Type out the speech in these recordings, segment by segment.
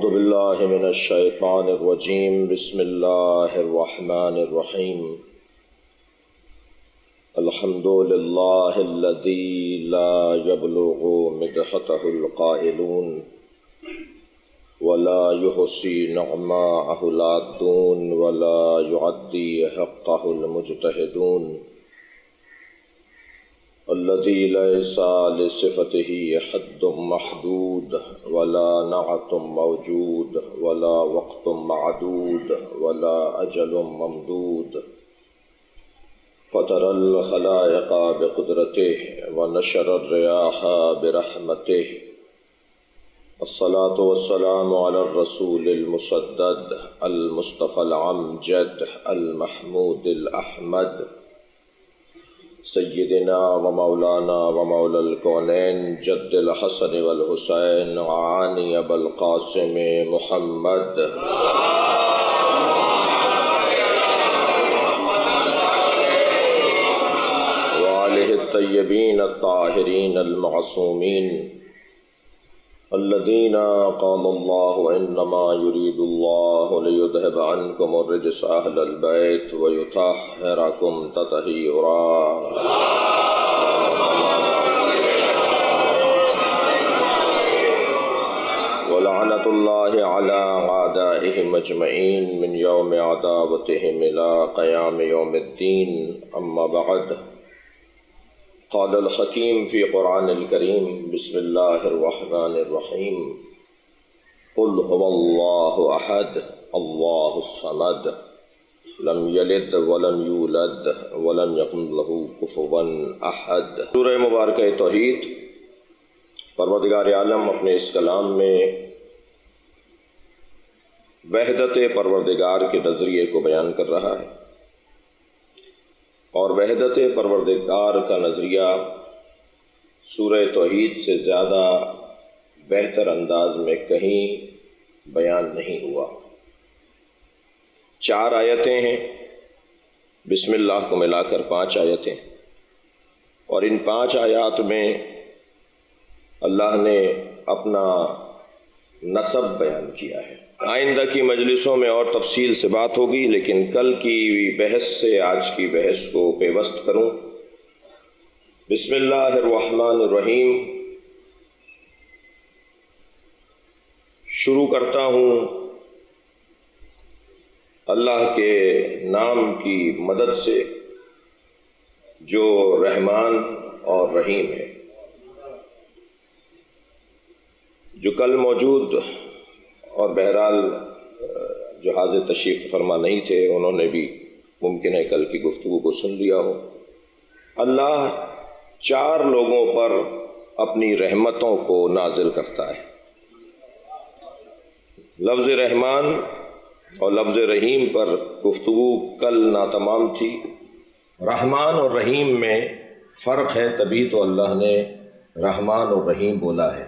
اعوذ باللہ من الشیطان الرجیم بسم اللہ الرحمن الرحیم الحمد للہ الذی لا يبلغ مدحته القائلون ولا يحصي نعماءه العادون ولا يعدي حقه المجتهدون الذي ليس لصفته حد محدود ولا نعت موجود ولا وقت معدود ولا أجل ممدود فطر الخلائق بقدرته ونشر الرياح برحمته الصلاة والسلام على الرسول المسدد المصطفى العمجد المحمود الأحمد سیدنا و مولانا و مولا الکونین جد الحسن والحسین عانی ابا القاسم محمد وآلہ الطیبین الطاہرین المعصومین الذین قال اللہ انما يريد اللہ لیذہب عنکم الرجس اہل البیت ویطہرکم تطہیرا ولعنۃ اللہ علی اعدائہم اجمعین من یوم عداوتہم الی قیام یوم الدین اما بعد قال الحکیم فی قرآن الکریم بسم اللہ الرحمن الرحیم قل هو اللہ احد اللہ الصمد لم یلد ولم یولد ولم یکن له کفوا احد۔ سورہ مبارکہ توحید، پروردگار عالم اپنے اس کلام میں وحدت پروردگار کے نظریے کو بیان کر رہا ہے، اور وحدت پروردگار کا نظریہ سورہ توحید سے زیادہ بہتر انداز میں کہیں بیان نہیں ہوا۔ 4 آیتیں ہیں، بسم اللہ کو ملا کر 5 آیتیں، اور ان 5 آیات میں اللہ نے اپنا نسب بیان کیا ہے۔ آئندہ کی مجلسوں میں اور تفصیل سے بات ہوگی، لیکن کل کی بحث سے آج کی بحث کو پیوست کروں۔ بسم اللہ الرحمن الرحیم، شروع کرتا ہوں اللہ کے نام کی مدد سے جو رحمان اور رحیم ہے۔ جو کل موجود اور بہرحال جو حاضر تشریف فرما نہیں تھے، انہوں نے بھی ممکن ہے کل کی گفتگو کو سن لیا ہو۔ اللہ 4 لوگوں پر اپنی رحمتوں کو نازل کرتا ہے۔ لفظ رحمان اور لفظ رحیم پر گفتگو کل ناتمام تھی۔ رحمان اور رحیم میں فرق ہے، تبھی تو اللہ نے رحمان اور رحیم بولا ہے۔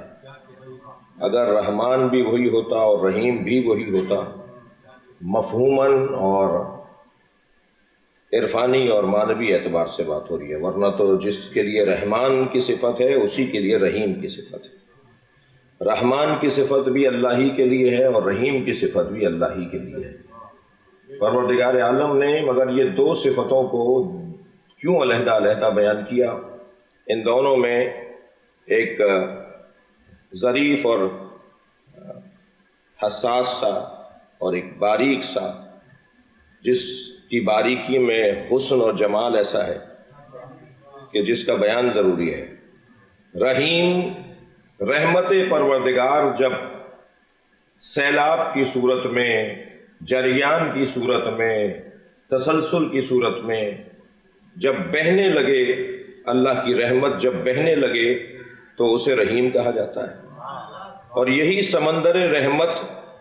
اگر رحمان بھی وہی ہوتا اور رحیم بھی وہی ہوتا، مفہوماً اور عرفانی اور معنوی اعتبار سے بات ہو رہی ہے، ورنہ تو جس کے لیے رحمان کی صفت ہے اسی کے لیے رحیم کی صفت ہے۔ رحمان کی صفت بھی اللہ ہی کے لیے ہے اور رحیم کی صفت بھی اللہ ہی کے لیے ہے۔ پروردگار عالم نے مگر یہ 2 صفتوں کو کیوں علیحدہ علیحدہ بیان کیا؟ ان دونوں میں ایک ظریف اور حساس سا اور ایک باریک سا، جس کی باریکی میں حسن اور جمال ایسا ہے کہ جس کا بیان ضروری ہے۔ رحیم، رحمت پروردگار جب سیلاب کی صورت میں، جریان کی صورت میں، تسلسل کی صورت میں جب بہنے لگے، اللہ کی رحمت جب بہنے لگے تو اسے رحیم کہا جاتا ہے، اور یہی سمندر رحمت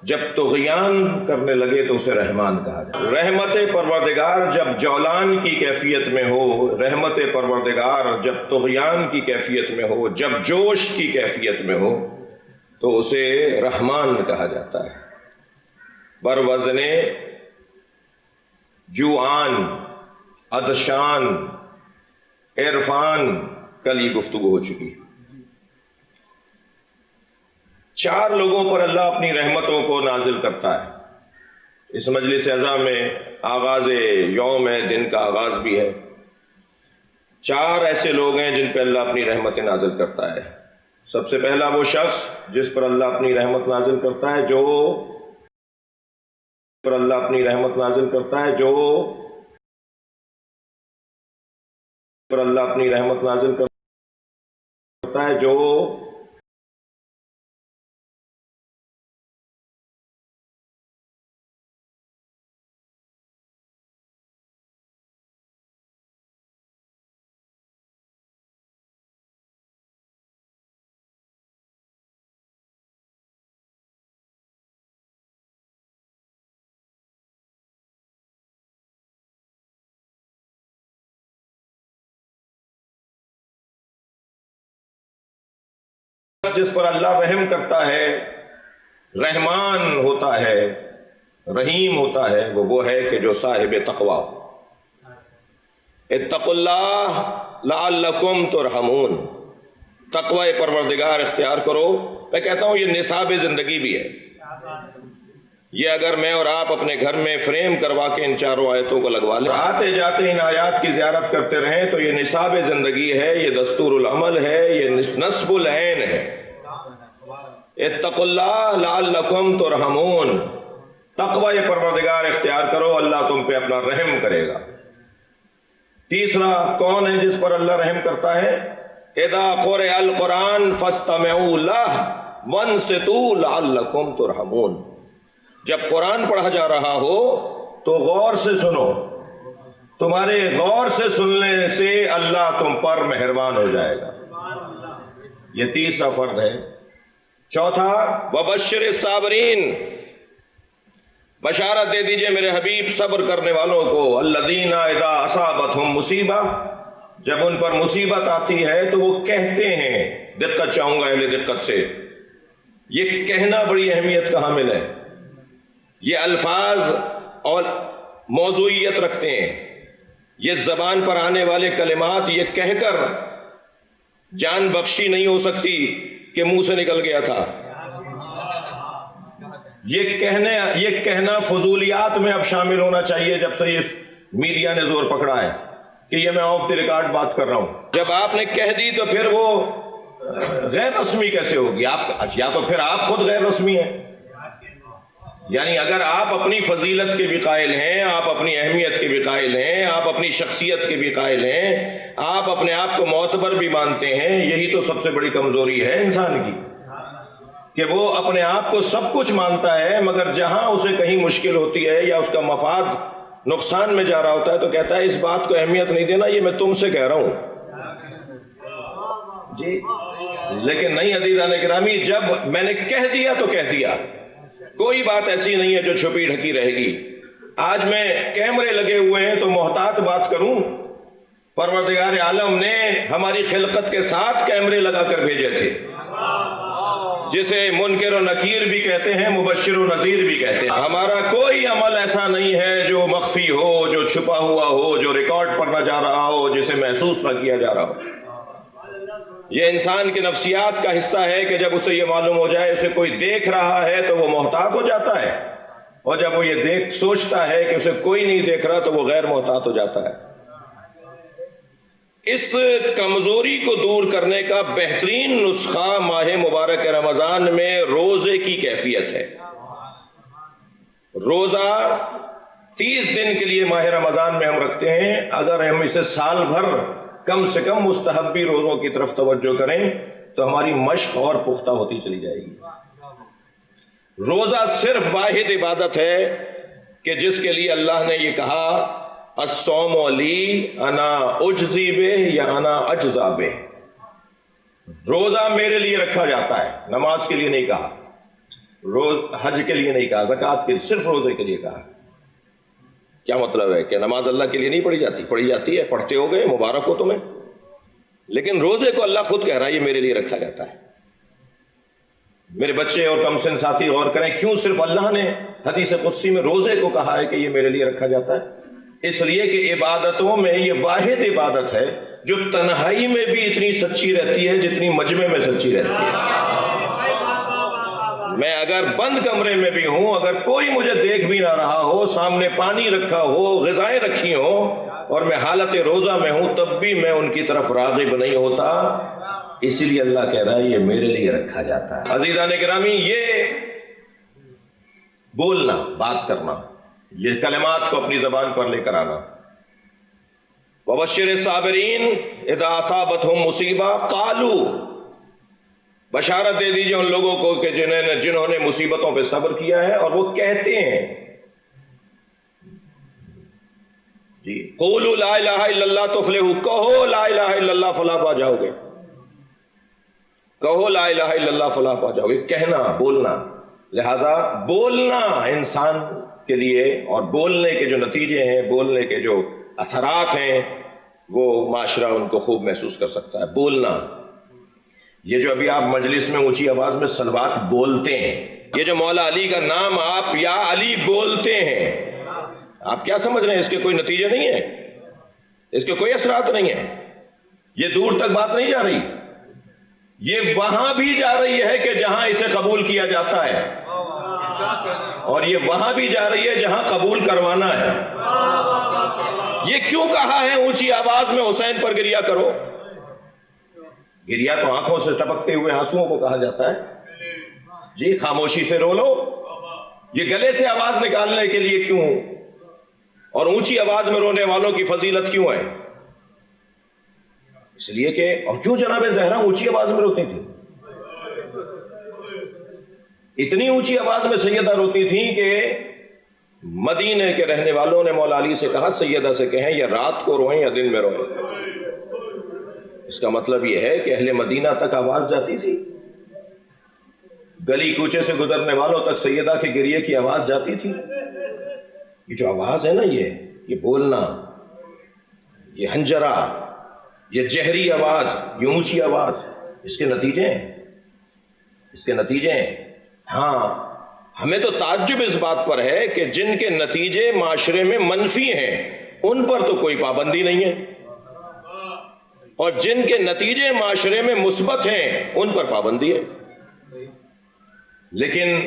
جب طغیان کرنے لگے تو اسے رحمان کہا جاتا ہے۔ رحمت پروردگار جب جولان کی کیفیت میں ہو، رحمت پروردگار جب طغیان کی کیفیت میں ہو، جب جوش کی کیفیت میں ہو تو اسے رحمان کہا جاتا ہے۔ بروزن جوعان، عطشان، عرفان، کل یہ گفتگو ہو چکی ہے۔ 4 لوگوں پر اللہ اپنی رحمتوں کو نازل کرتا ہے۔ اس مجلس اعزاز میں آغاز یوم ہے، دن کا آغاز بھی ہے۔ 4 ایسے لوگ ہیں جن پہ اللہ اپنی رحمتیں نازل کرتا ہے۔ سب سے پہلا وہ شخص جس پر اللہ اپنی رحمت نازل کرتا ہے، جو جس پر اللہ رحم کرتا ہے، رحمان ہوتا ہے، رحیم ہوتا ہے، وہ ہے کہ جو صاحب تقوی۔ اتقوا اللہ لعلکم ترحمون، تقوی پروردگار اختیار کرو۔ میں کہتا ہوں یہ نصاب زندگی بھی ہے۔ یہ اگر میں اور آپ اپنے گھر میں فریم کروا کے ان 4 آیتوں کو لگوا لیں، آتے جاتے ان آیات کی زیارت کرتے رہیں، تو یہ نصاب زندگی ہے، یہ دستور العمل ہے، یہ نصب العین ہے۔ اتقوا اللہ لعلکم ترحمون، تقوی پروردگار اختیار کرو، اللہ تم پہ اپنا رحم کرے گا۔ تیسرا کون ہے جس پر اللہ رحم کرتا ہے؟ اذا قرئ القرآن فاستمعوا لہ وانصتوا لعلکم ترحمون، جب قرآن پڑھا جا رہا ہو تو غور سے سنو، تمہارے غور سے سننے سے اللہ تم پر مہربان ہو جائے گا۔ یہ تیسرا فرض ہے۔ چوتھا، وبشر الصابرین، بشارت دے دیجئے میرے حبیب صبر کرنے والوں کو، الذین اذا اصابتہم مصیبہ، جب ان پر مصیبت آتی ہے تو وہ کہتے ہیں، دقت چاہوں گا اہل دقت سے، یہ کہنا بڑی اہمیت کا حامل ہے۔ یہ الفاظ اور موضوعیت رکھتے ہیں، یہ زبان پر آنے والے کلمات یہ کہہ کر جان بخشی نہیں ہو سکتی کہ منہ سے نکل گیا تھا۔ یہ کہنا فضولیات میں اب شامل ہونا چاہیے جب سے یہ میڈیا نے زور پکڑا ہے کہ یہ میں آف دی ریکارڈ بات کر رہا ہوں۔ جب آپ نے کہہ دی تو پھر وہ غیر رسمی کیسے ہوگی؟ یا تو پھر آپ خود غیر رسمی ہیں۔ یعنی اگر آپ اپنی فضیلت کے بھی قائل ہیں، آپ اپنی اہمیت کے بھی قائل ہیں، آپ اپنی شخصیت کے بھی قائل ہیں، آپ اپنے آپ کو معتبر بھی مانتے ہیں، یہی تو سب سے بڑی کمزوری ہے انسان کی، کہ وہ اپنے آپ کو سب کچھ مانتا ہے، مگر جہاں اسے کہیں مشکل ہوتی ہے یا اس کا مفاد نقصان میں جا رہا ہوتا ہے تو کہتا ہے اس بات کو اہمیت نہیں دینا، یہ میں تم سے کہہ رہا ہوں جی۔ لیکن نہیں عزیزان گرامی، جب میں نے کہہ دیا تو کہہ دیا، کوئی بات ایسی نہیں ہے جو چھپی ڈھکی رہے گی۔ آج میں کیمرے لگے ہوئے ہیں تو محتاط بات کروں، پروردگار عالم نے ہماری خلقت کے ساتھ کیمرے لگا کر بھیجے تھے، جسے منکر و نکیر بھی کہتے ہیں، مبشر و نذیر بھی کہتے ہیں۔ ہمارا کوئی عمل ایسا نہیں ہے جو مخفی ہو، جو چھپا ہوا ہو، جو ریکارڈ پر نہ جا رہا ہو، جسے محسوس نہ کیا جا رہا ہو۔ یہ انسان کی نفسیات کا حصہ ہے کہ جب اسے یہ معلوم ہو جائے اسے کوئی دیکھ رہا ہے تو وہ محتاط ہو جاتا ہے، اور جب وہ یہ سوچتا ہے کہ اسے کوئی نہیں دیکھ رہا تو وہ غیر محتاط ہو جاتا ہے۔ اس کمزوری کو دور کرنے کا بہترین نسخہ ماہ مبارک رمضان میں روزے کی کیفیت ہے۔ روزہ 30 دن کے لیے ماہ رمضان میں ہم رکھتے ہیں، اگر ہم اسے سال بھر کم سے کم مستحبی روزوں کی طرف توجہ کریں تو ہماری مشق اور پختہ ہوتی چلی جائے گی۔ روزہ صرف واحد عبادت ہے کہ جس کے لیے اللہ نے یہ کہا الصوم لی انا اجزی بہ یا انا اجزا بہ، روزہ میرے لیے رکھا جاتا ہے، نماز کے لیے نہیں کہا، حج کے لیے نہیں کہا، زکوٰۃ کے لیے، صرف روزے کے لیے کہا۔ کیا مطلب ہے کہ نماز اللہ کے لیے نہیں پڑھی جاتی؟ پڑھی جاتی ہے، پڑھتے ہو گئے، مبارک ہو تمہیں، لیکن روزے کو اللہ خود کہہ رہا ہے یہ میرے لیے رکھا جاتا ہے۔ میرے بچے اور کم سن ساتھی غور کریں، کیوں صرف اللہ نے حدیث قدسی میں روزے کو کہا ہے کہ یہ میرے لیے رکھا جاتا ہے؟ اس لیے کہ عبادتوں میں یہ واحد عبادت ہے جو تنہائی میں بھی اتنی سچی رہتی ہے جتنی مجمع میں سچی رہتی ہے۔ میں اگر بند کمرے میں بھی ہوں، اگر کوئی مجھے دیکھ بھی نہ رہا ہو، سامنے پانی رکھا ہو، غذائیں رکھی ہوں اور میں حالت روزہ میں ہوں، تب بھی میں ان کی طرف راغب نہیں ہوتا. اسی لیے اللہ کہہ رہا ہے یہ میرے لیے رکھا جاتا ہے. عزیزان گرامی، یہ بولنا، بات کرنا، یہ کلمات کو اپنی زبان پر لے کر آنا. وَبَشِّرِ الصَّابِرِينَ اِذَا أَصَابَتْهُمْ مُصِیبَةٌ قَالُوا، بشارت دے دیجئے ان لوگوں کو کہ جنہوں نے مصیبتوں پہ صبر کیا ہے اور وہ کہتے ہیں جی قولوا لا الہ الا اللہ تفلحوا، کہو لا الہ الا اللہ فلاح پا جاؤ گے. کہو لا الہ الا اللہ فلاح پا جاؤ گے. کہنا، بولنا. لہذا بولنا انسان کے لیے، اور بولنے کے جو نتیجے ہیں، بولنے کے جو اثرات ہیں، وہ معاشرہ ان کو خوب محسوس کر سکتا ہے. بولنا، یہ جو ابھی آپ مجلس میں اونچی آواز میں صلوات بولتے ہیں، یہ جو مولا علی کا نام آپ یا علی بولتے ہیں، آپ کیا سمجھ رہے ہیں؟ اس کے کوئی نتیجے نہیں ہیں، اس کے کوئی اثرات نہیں ہیں. یہ دور تک بات نہیں جا رہی، یہ وہاں بھی جا رہی ہے کہ جہاں اسے قبول کیا جاتا ہے، اور یہ وہاں بھی جا رہی ہے جہاں قبول کروانا ہے. یہ کیوں کہا ہے اونچی آواز میں حسین پر گریا کرو؟ گریا تو آنکھوں سے ٹپکتے ہوئے آنسوؤں کو کہا جاتا ہے. جی خاموشی سے رو لو. یہ گلے سے آواز نکالنے کے لیے کیوں؟ اور اونچی آواز میں رونے والوں کی فضیلت کیوں ہے؟ اس لیے کہ، اور کیوں جناب زہرا اونچی آواز میں روتی تھی؟ اتنی اونچی آواز میں سیدہ روتی تھی کہ مدینے کے رہنے والوں نے مولا علی سے کہا سیدہ سے کہیں یا رات کو روئیں یا دن میں روئیں. اس کا مطلب یہ ہے کہ اہل مدینہ تک آواز جاتی تھی، گلی کوچے سے گزرنے والوں تک سیدہ کے گریے کی آواز جاتی تھی. یہ جو آواز ہے نا، یہ بولنا، یہ ہنجرہ، یہ جہری آواز، یہ اونچی آواز، اس کے نتیجے ہیں، اس کے نتیجے ہیں. ہاں، ہمیں تو تعجب اس بات پر ہے کہ جن کے نتیجے معاشرے میں منفی ہیں ان پر تو کوئی پابندی نہیں ہے، اور جن کے نتیجے معاشرے میں مثبت ہیں ان پر پابندی ہے. لیکن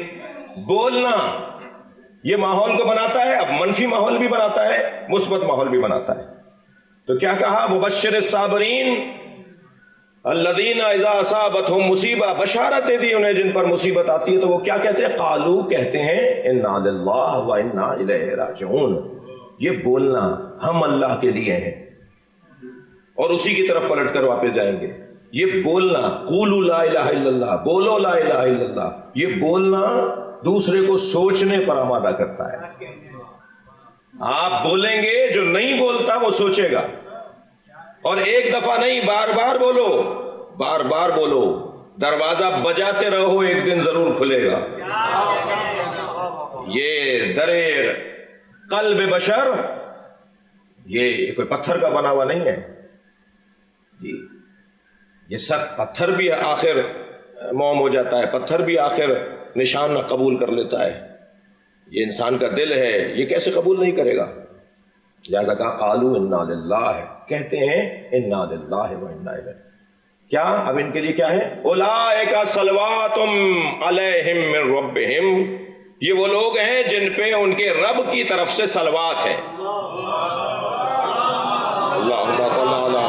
بولنا یہ ماحول کو بناتا ہے، اب منفی ماحول بھی بناتا ہے، مثبت ماحول بھی بناتا ہے. تو کیا کہا؟ مبشر الصابرین الذین اذا اصابتہم مصیبہ، بشارت دے دی انہیں جن پر مصیبت آتی ہے تو وہ کیا کہتے ہیں؟ قالو، کہتے ہیں انا للہ و انا الیہ راجعون. یہ بولنا، ہم اللہ کے لیے ہیں اور اسی کی طرف پلٹ کر واپس جائیں گے. یہ بولنا، قولوا لا الہ الا اللہ، بولو لا الہ الا اللہ، یہ بولنا دوسرے کو سوچنے پر آمادہ کرتا ہے. آپ بولیں گے، جو نہیں بولتا وہ سوچے گا. اور ایک دفعہ نہیں، بار بار بولو، بار بار بولو. دروازہ بجاتے رہو، ایک دن ضرور کھلے گا. یہ در قلب بشر، یہ کوئی پتھر کا بنا ہوا نہیں ہے جی. یہ سخت پتھر بھی آخر موم ہو جاتا ہے، پتھر بھی آخر نشان نہ قبول کر لیتا ہے. یہ انسان کا دل ہے، یہ کیسے قبول نہیں کرے گا؟ لہذا کہا قالوا انا للہ، کہتے ہیں انا للہ و انا الیہ. کیا اب ان کے لیے کیا ہے؟ اولئک صلوات علیہم من ربہم، یہ وہ لوگ ہیں جن پہ ان کے رب کی طرف سے صلوات ہے. اللہم صل علی.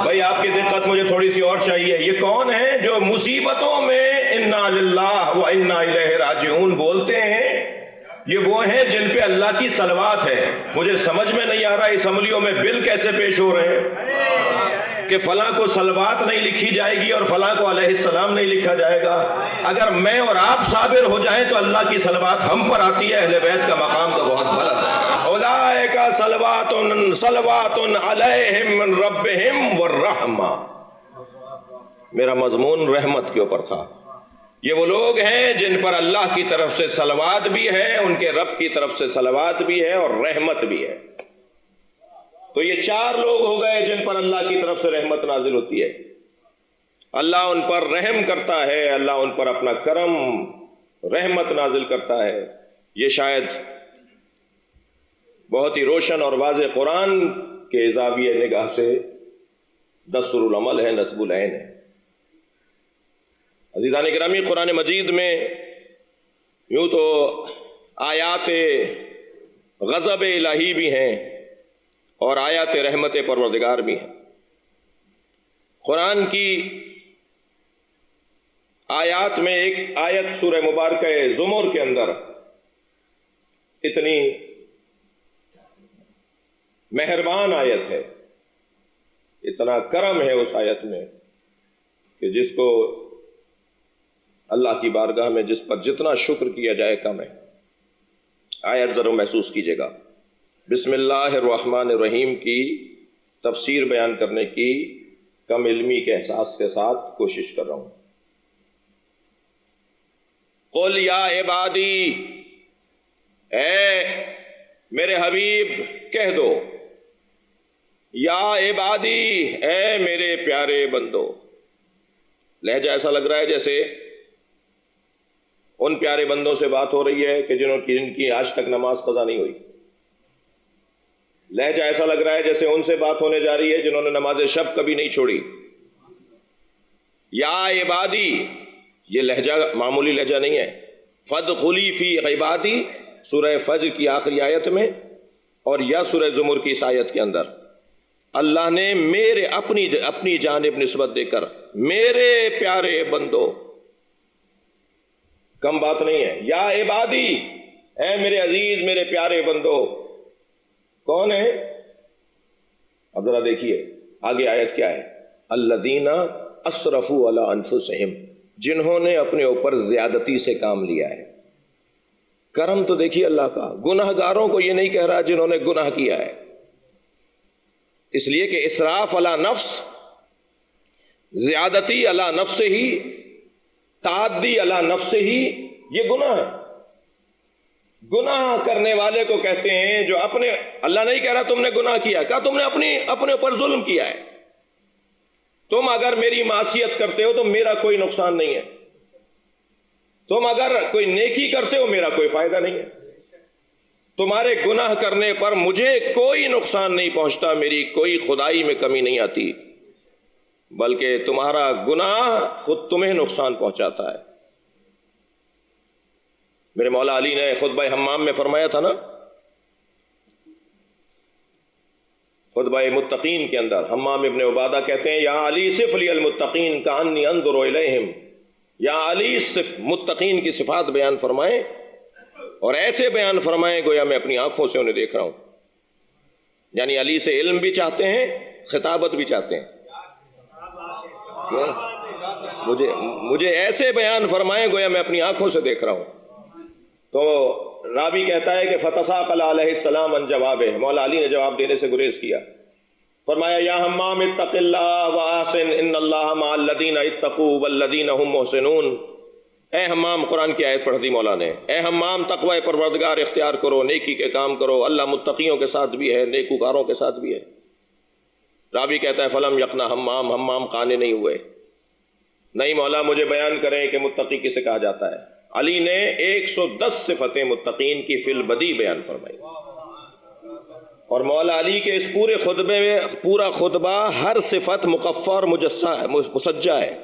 بھائی آپ کی دقت مجھے تھوڑی سی اور چاہیے. یہ کون ہیں جو مصیبتوں میں انا للہ و انا الیہ راجعون بولتے ہیں؟ یہ وہ ہیں جن پہ اللہ کی صلوات ہے. مجھے سمجھ میں نہیں آ رہا اسمبلیوں میں بل کیسے پیش ہو رہے ہیں کہ فلاں کو صلوات نہیں لکھی جائے گی اور فلاں کو علیہ السلام نہیں لکھا جائے گا. اگر میں اور آپ صابر ہو جائیں تو اللہ کی صلوات ہم پر آتی ہے. اہل بیت کا مقام تو بہت بلند ہے. اولئک صلوات علیہم من ربہم والرحمہ. میرا مضمون رحمت کے اوپر تھا. یہ وہ لوگ ہیں جن پر اللہ کی طرف سے صلوات بھی ہے، ان کے رب کی طرف سے صلوات بھی ہے اور رحمت بھی ہے. تو یہ چار لوگ ہو گئے جن پر اللہ کی طرف سے رحمت نازل ہوتی ہے. اللہ ان پر رحم کرتا ہے، اللہ ان پر اپنا کرم رحمت نازل کرتا ہے. یہ شاید بہت ہی روشن اور واضح قرآن کے زاویہ نگاہ سے دستور العمل ہے، نصب العین ہے. عزیزان گرامی، قرآن مجید میں یوں تو آیات غضب الہی بھی ہیں اور آیات رحمت پروردگار بھی ہیں۔ قرآن کی آیات میں ایک آیت سورہ مبارکہ زمر کے اندر اتنی مہربان آیت ہے، اتنا کرم ہے اس آیت میں کہ جس کو اللہ کی بارگاہ میں جس پر جتنا شکر کیا جائے کم ہے۔ آیت ضرور محسوس کیجئے گا۔ بسم اللہ الرحمن الرحیم کی تفسیر بیان کرنے کی کم علمی کے احساس کے ساتھ کوشش کر رہا ہوں۔ قل یا عبادی، اے میرے حبیب کہہ دو، یا عبادی، اے میرے پیارے بندو۔ لہجہ ایسا لگ رہا ہے جیسے ان پیارے بندوں سے بات ہو رہی ہے کہ جن کی آج تک نماز قضا نہیں ہوئی۔ لہجہ ایسا لگ رہا ہے جیسے ان سے بات ہونے جا رہی ہے جنہوں نے نماز شب کبھی نہیں چھوڑی۔ یا عبادی، یہ لہجہ معمولی لہجہ نہیں ہے۔ فادخلی فی عبادی سورہ فجر کی آخری آیت میں اور یا سورہ زمر کی اس آیت کے اندر اللہ نے میرے اپنی جانب نسبت دے کر میرے پیارے بندو، کم بات نہیں ہے۔ یا عبادی، اے میرے عزیز میرے پیارے بندو، کون ہے؟ اب ذرا دیکھیے آگے آیت کیا ہے۔ الذین اسرفوا علی انفسہم، جنہوں نے اپنے اوپر زیادتی سے کام لیا ہے۔ کرم تو دیکھیے اللہ کا، گناہ گاروں کو یہ نہیں کہہ رہا جنہوں نے گناہ کیا ہے، اس لیے کہ اسراف علی نفس، زیادتی علی نفس ہی، تعدی علی نفس ہی، یہ گناہ ہے۔ گناہ کرنے والے کو کہتے ہیں جو اپنے، اللہ نہیں کہہ رہا تم نے گناہ کیا، کہا تم نے اپنے اوپر ظلم کیا ہے۔ تم اگر میری معصیت کرتے ہو تو میرا کوئی نقصان نہیں ہے، تم اگر کوئی نیکی کرتے ہو میرا کوئی فائدہ نہیں ہے، تمہارے گناہ کرنے پر مجھے کوئی نقصان نہیں پہنچتا، میری کوئی خدائی میں کمی نہیں آتی، بلکہ تمہارا گناہ خود تمہیں نقصان پہنچاتا ہے۔ میرے مولا علی نے خطبہ حمام میں فرمایا تھا نا، خطبہ متقین کے اندر حمام ابن عبادہ کہتے ہیں یا علی صف لی المتقین کانی انظر الیہم، یا علی صف متقین کی صفات بیان فرمائیں اور ایسے بیان فرمائیں گویا میں اپنی آنکھوں سے انہیں دیکھ رہا ہوں۔ یعنی علی سے علم بھی چاہتے ہیں، خطابت بھی چاہتے ہیں۔ مجھے ایسے بیان فرمائیں گویا میں اپنی آنکھوں سے دیکھ رہا ہوں۔ تو راوی کہتا ہے کہ فتساقل علیہ السلام ان جواب، مولا علی نے جواب دینے سے گریز کیا، فرمایا یا حمام اتق اللہ واحسن ان اللہ مع الذین اتقوا والذین هم محسنون۔ اے حمام، قرآن کی آیت پڑھ دی مولا نے، اے حمام تقوی پروردگار اختیار کرو، نیکی کے کام کرو، اللہ متقیوں کے ساتھ بھی ہے، نیکوکاروں کے ساتھ بھی ہے۔ راوی کہتا ہے فلم یقنا حمام قانے نہیں ہوئے، نہیں مولا مجھے بیان کریں کہ متقی کسے کہا جاتا ہے۔ علی نے 110 صفتیں متقین کی فی البدی بیان فرمائی، اور مولا علی کے اس پورے خطبے میں پورا خطبہ ہر صفت مقفع اور مسجع ہے،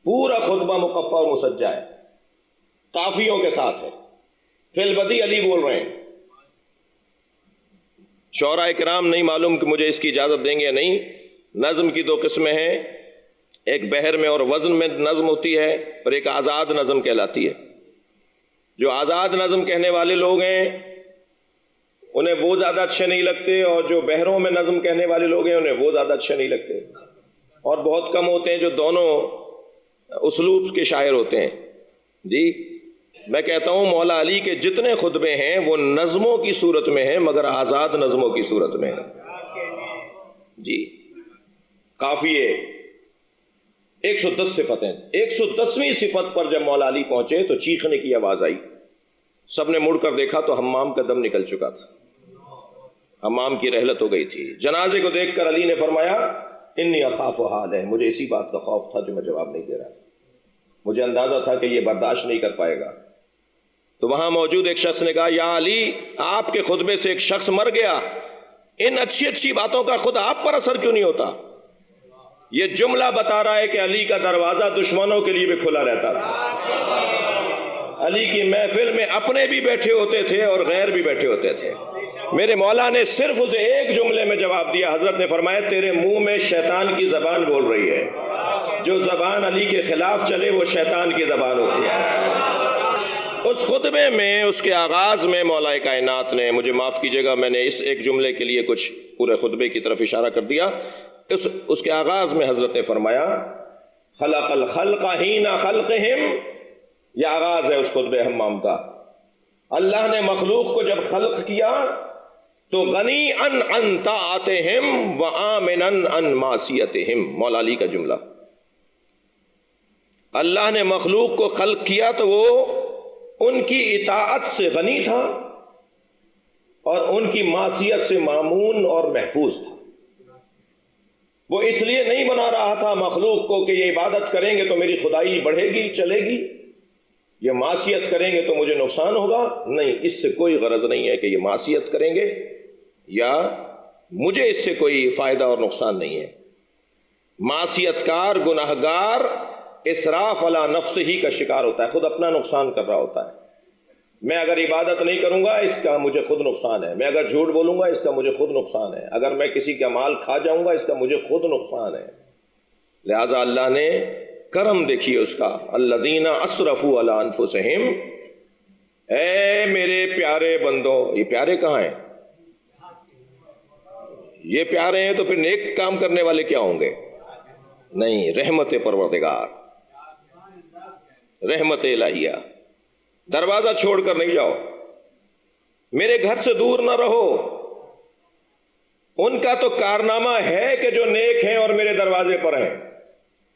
پورا خطبہ مقفع اور مسجع ہے، قافیوں کے ساتھ ہے، فی البدی علی بول رہے ہیں۔ شعراء کرام نہیں معلوم کہ مجھے اس کی اجازت دیں گے یا نہیں، نظم کی 2 قسمیں ہیں، ایک بحر میں اور وزن میں نظم ہوتی ہے اور ایک آزاد نظم کہلاتی ہے۔ جو آزاد نظم کہنے والے لوگ ہیں انہیں وہ زیادہ اچھے نہیں لگتے، اور جو بحروں میں نظم کہنے والے لوگ ہیں انہیں وہ زیادہ اچھے نہیں لگتے، اور بہت کم ہوتے ہیں جو دونوں اسلوب کے شاعر ہوتے ہیں۔ جی میں کہتا ہوں مولا علی کے جتنے خطبے ہیں وہ نظموں کی صورت میں ہیں، مگر آزاد نظموں کی صورت میں ہیں۔ جی قافیے 110 صفتیں، 110ویں صفت پر جب مولا علی پہنچے تو چیخنے کی آواز آئی، سب نے مڑ کر دیکھا تو حمام کا دم نکل چکا تھا، حمام کی رحلت ہو گئی تھی۔ جنازے کو دیکھ کر علی نے فرمایا انی اخاف حال ہے، مجھے اسی بات کا خوف تھا جو میں جواب نہیں دے رہا، مجھے اندازہ تھا کہ یہ برداشت نہیں کر پائے گا۔ تو وہاں موجود ایک شخص نے کہا یا علی، آپ کے خطبے سے ایک شخص مر گیا، ان اچھی اچھی باتوں کا خود آپ پر اثر کیوں نہیں ہوتا؟ یہ جملہ بتا رہا ہے کہ علی کا دروازہ دشمنوں کے لیے بھی کھلا رہتا تھا۔ علی کی محفل میں اپنے بھی بیٹھے ہوتے تھے اور غیر بھی بیٹھے ہوتے تھے۔ میرے مولا نے صرف اسے ایک جملے میں جواب دیا، حضرت نے فرمایا تیرے منہ میں شیطان کی زبان بول رہی ہے، جو زبان علی کے خلاف چلے وہ شیطان کی زبان ہوتی ہے۔ اس خطبے میں، اس کے آغاز میں مولا کائنات نے، مجھے معاف کیجئے گا میں نے اس ایک جملے کے لیے کچھ پورے خطبے کی طرف اشارہ کر دیا، اس کے آغاز میں حضرت نے فرمایا خلق الخلق حین خلقہم، یہ آغاز ہے اس خطبہ حمام کا۔ اللہ نے مخلوق کو جب خلق کیا تو غنی عن طاعتہم وآمنا عن معصیتہم، مولا علی کا جملہ۔ اللہ نے مخلوق کو خلق کیا تو وہ ان کی اطاعت سے غنی تھا اور ان کی معصیت سے مامون اور محفوظ تھا۔ وہ اس لیے نہیں بنا رہا تھا مخلوق کو کہ یہ عبادت کریں گے تو میری خدائی بڑھے گی چلے گی، یہ معصیت کریں گے تو مجھے نقصان ہوگا، نہیں، اس سے کوئی غرض نہیں ہے کہ یہ معصیت کریں گے یا مجھے اس سے کوئی فائدہ اور نقصان نہیں ہے۔ معصیت کار، گناہگار اسراف علی نفس ہی کا شکار ہوتا ہے، خود اپنا نقصان کر رہا ہوتا ہے۔ میں اگر عبادت نہیں کروں گا اس کا مجھے خود نقصان ہے، میں اگر جھوٹ بولوں گا اس کا مجھے خود نقصان ہے، اگر میں کسی کا مال کھا جاؤں گا اس کا مجھے خود نقصان ہے۔ لہذا اللہ نے کرم دیکھیے اس کا، الذین اسرفوا علی انفسہم، اے میرے پیارے بندوں، یہ پیارے کہاں ہیں؟ یہ پیارے ہیں تو پھر نیک کام کرنے والے کیا ہوں گے؟ نہیں، رحمت پروردگار، رحمت الہیہ۔ دروازہ چھوڑ کر نہیں جاؤ، میرے گھر سے دور نہ رہو، ان کا تو کارنامہ ہے کہ جو نیک ہیں اور میرے دروازے پر ہیں،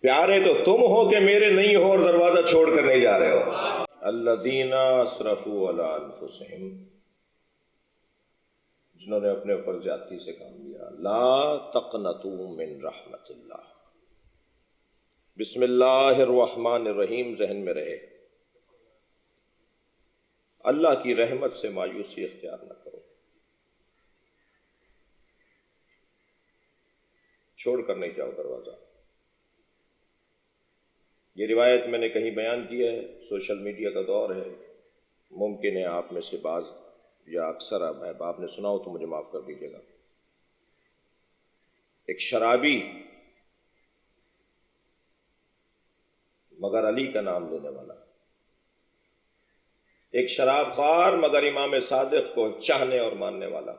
پیارے تو تم ہو کہ میرے نہیں ہو اور دروازہ چھوڑ کر نہیں جا رہے ہو۔ الذین اسرفوا علی انفسہم، جنہوں نے اپنے اوپر زیادتی سے کام لیا۔ لا تقنطوا من رحمت اللہ، بسم اللہ الرحمن الرحیم ذہن میں رہے، اللہ کی رحمت سے مایوسی اختیار نہ کرو، چھوڑ کر نہیں جاؤ دروازہ۔ یہ روایت میں نے کہیں بیان کی ہے، سوشل میڈیا کا دور ہے، ممکن ہے آپ میں سے بعض یا اکثر آپ نے سنا ہو تو مجھے معاف کر دیجیے گا۔ ایک شرابی مگر علی کا نام لینے والا، ایک شراب خوار مگر امام صادق کو چاہنے اور ماننے والا،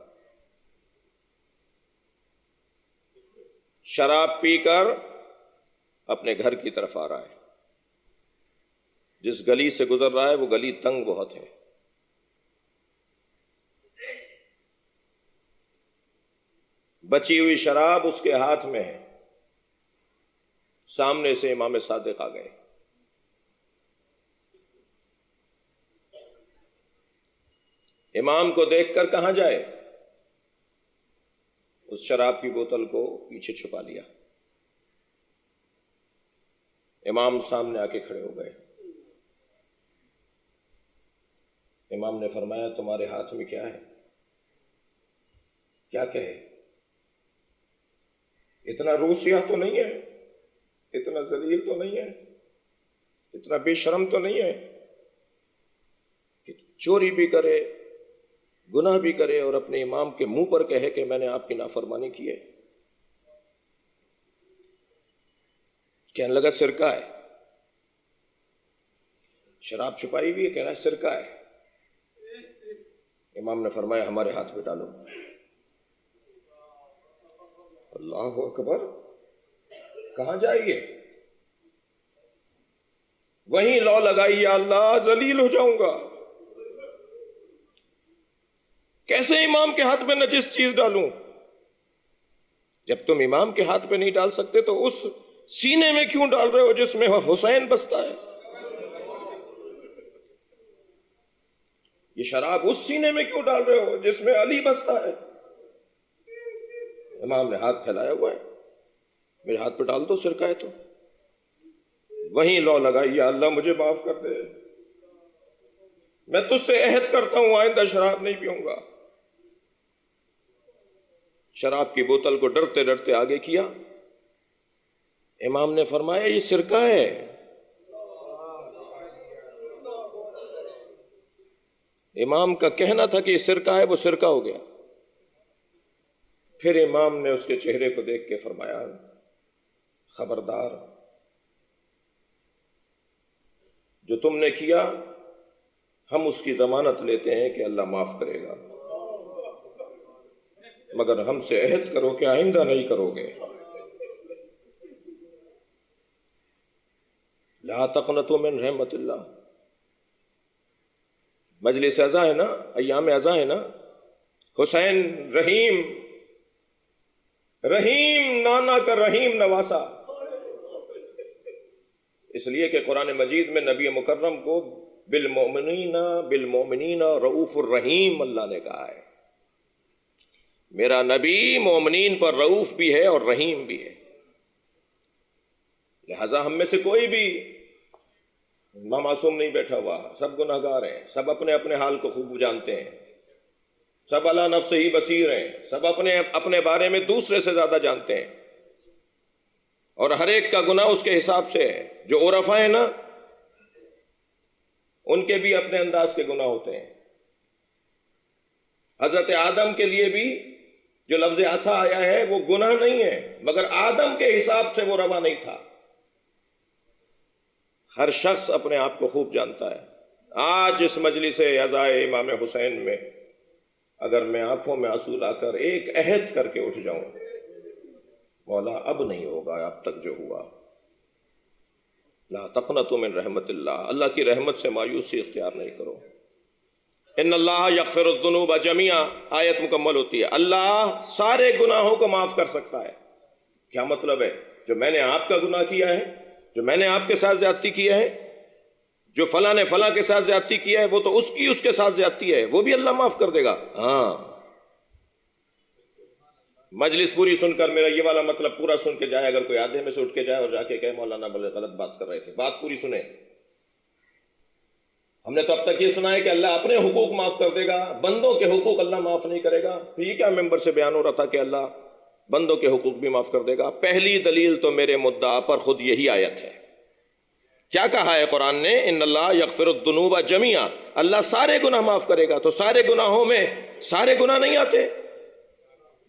شراب پی کر اپنے گھر کی طرف آ رہا ہے، جس گلی سے گزر رہا ہے وہ گلی تنگ بہت ہے، بچی ہوئی شراب اس کے ہاتھ میں ہے، سامنے سے امام صادق آ گئے، امام کو دیکھ کر کہاں جائے، اس شراب کی بوتل کو پیچھے چھپا لیا، امام سامنے آ کے کھڑے ہو گئے، امام نے فرمایا تمہارے ہاتھ میں کیا ہے؟ کیا کہے؟ اتنا روسیہ تو نہیں ہے، اتنا ذلیل تو نہیں ہے، اتنا بے شرم تو نہیں ہے کہ چوری بھی کرے، گناہ بھی کرے اور اپنے امام کے منہ پر کہے کہ میں نے آپ کی نافرمانی کی ہے؟ کہنے لگا سرکہ ہے، شراب چھپائی ہوئی ہے، کہنا ہے سرکہ ہے۔ امام نے فرمایا ہمارے ہاتھ میں ڈالو۔ اللہ اکبر، کہاں جائیے؟ وہیں لو لگائی، یا اللہ ذلیل ہو جاؤں گا، کیسے امام کے ہاتھ میں نجس چیز ڈالوں؟ جب تم امام کے ہاتھ پہ نہیں ڈال سکتے تو اس سینے میں کیوں ڈال رہے ہو جس میں حسین بستا ہے؟ یہ شراب اس سینے میں کیوں ڈال رہے ہو جس میں علی بستا ہے؟ امام نے ہاتھ پھیلایا ہوا ہے، میرے ہاتھ پہ ڈال دو سرکہ ہے تو۔ وہیں لو لگائی، یا اللہ مجھے معاف کر دے، میں تجھ سے عہد کرتا ہوں آئندہ شراب نہیں پیوں گا۔ شراب کی بوتل کو ڈرتے ڈرتے آگے کیا، امام نے فرمایا یہ سرکہ ہے۔ امام کا کہنا تھا کہ یہ سرکہ ہے، وہ سرکہ ہو گیا۔ پھر امام نے اس کے چہرے کو دیکھ کے فرمایا خبردار، جو تم نے کیا ہم اس کی ضمانت لیتے ہیں کہ اللہ معاف کرے گا، مگر ہم سے عہد کرو کہ آئندہ نہیں کرو گے۔ لا تقنطوا من رحمت اللہ۔ مجلس ازاں ہے نا، ایام ازاں ہے نا، حسین رحیم، رحیم نانا کا رحیم نواسا، اس لیے کہ قرآن مجید میں نبی مکرم کو بالمؤمنین رؤوف الرحیم اللہ نے کہا ہے۔ میرا نبی مومنین پر رؤوف بھی ہے اور رحیم بھی ہے، لہذا ہم میں سے کوئی بھی معصوم نہیں بیٹھا ہوا، سب گناہگار ہیں، سب اپنے اپنے حال کو خوب جانتے ہیں، سب علی نفسہ ہی بصیر ہیں، سب اپنے بارے میں دوسرے سے زیادہ جانتے ہیں، اور ہر ایک کا گناہ اس کے حساب سے ہے۔ جو عرفاء ہیں نا، ان کے بھی اپنے انداز کے گناہ ہوتے ہیں۔ حضرت آدم کے لیے بھی جو لفظ عصا آیا ہے وہ گناہ نہیں ہے، مگر آدم کے حساب سے وہ روا نہیں تھا۔ ہر شخص اپنے آپ کو خوب جانتا ہے۔ آج اس مجلس عزائے امام حسین میں اگر میں آنکھوں میں آنسو لا کر ایک عہد کر کے اٹھ جاؤں، مولا اب نہیں ہوگا اب تک جو ہوا، لا تقنطوا من رحمت اللہ، اللہ کی رحمت سے مایوسی اختیار نہیں کرو۔ ان اللہ یغفر الذنوب جميعا، آیت مکمل ہوتی ہے، اللہ سارے گناہوں کو معاف کر سکتا ہے۔ کیا مطلب ہے؟ جو میں نے آپ کا گناہ کیا ہے، جو میں نے آپ کے ساتھ زیادتی کیا ہے، جو فلاں نے فلاں کے ساتھ زیادتی کیا ہے، وہ تو اس کے ساتھ زیادتی ہے، وہ بھی اللہ معاف کر دے گا۔ ہاں، مجلس پوری سن کر میرا یہ والا مطلب پورا سن کے جائے، اگر کوئی آدھے میں سے اٹھ کے جائے اور جا کے کہے مولانا بڑے غلط بات کر رہے تھے، بات پوری سنیں۔ ہم نے تو اب تک یہ سنا ہے کہ اللہ اپنے حقوق معاف کر دے گا، بندوں کے حقوق اللہ معاف نہیں کرے گا۔ پھر یہ کیا ممبر سے بیان ہو رہا تھا کہ اللہ بندوں کے حقوق بھی معاف کر دے گا؟ پہلی دلیل تو میرے مدعا پر خود یہی آیت ہے۔ کیا کہا ہے قرآن نے؟ ان اللہ یغفر الذنوب جميعا، اللہ سارے گناہ معاف کرے گا۔ تو سارے گناہوں میں سارے گناہ نہیں آتے،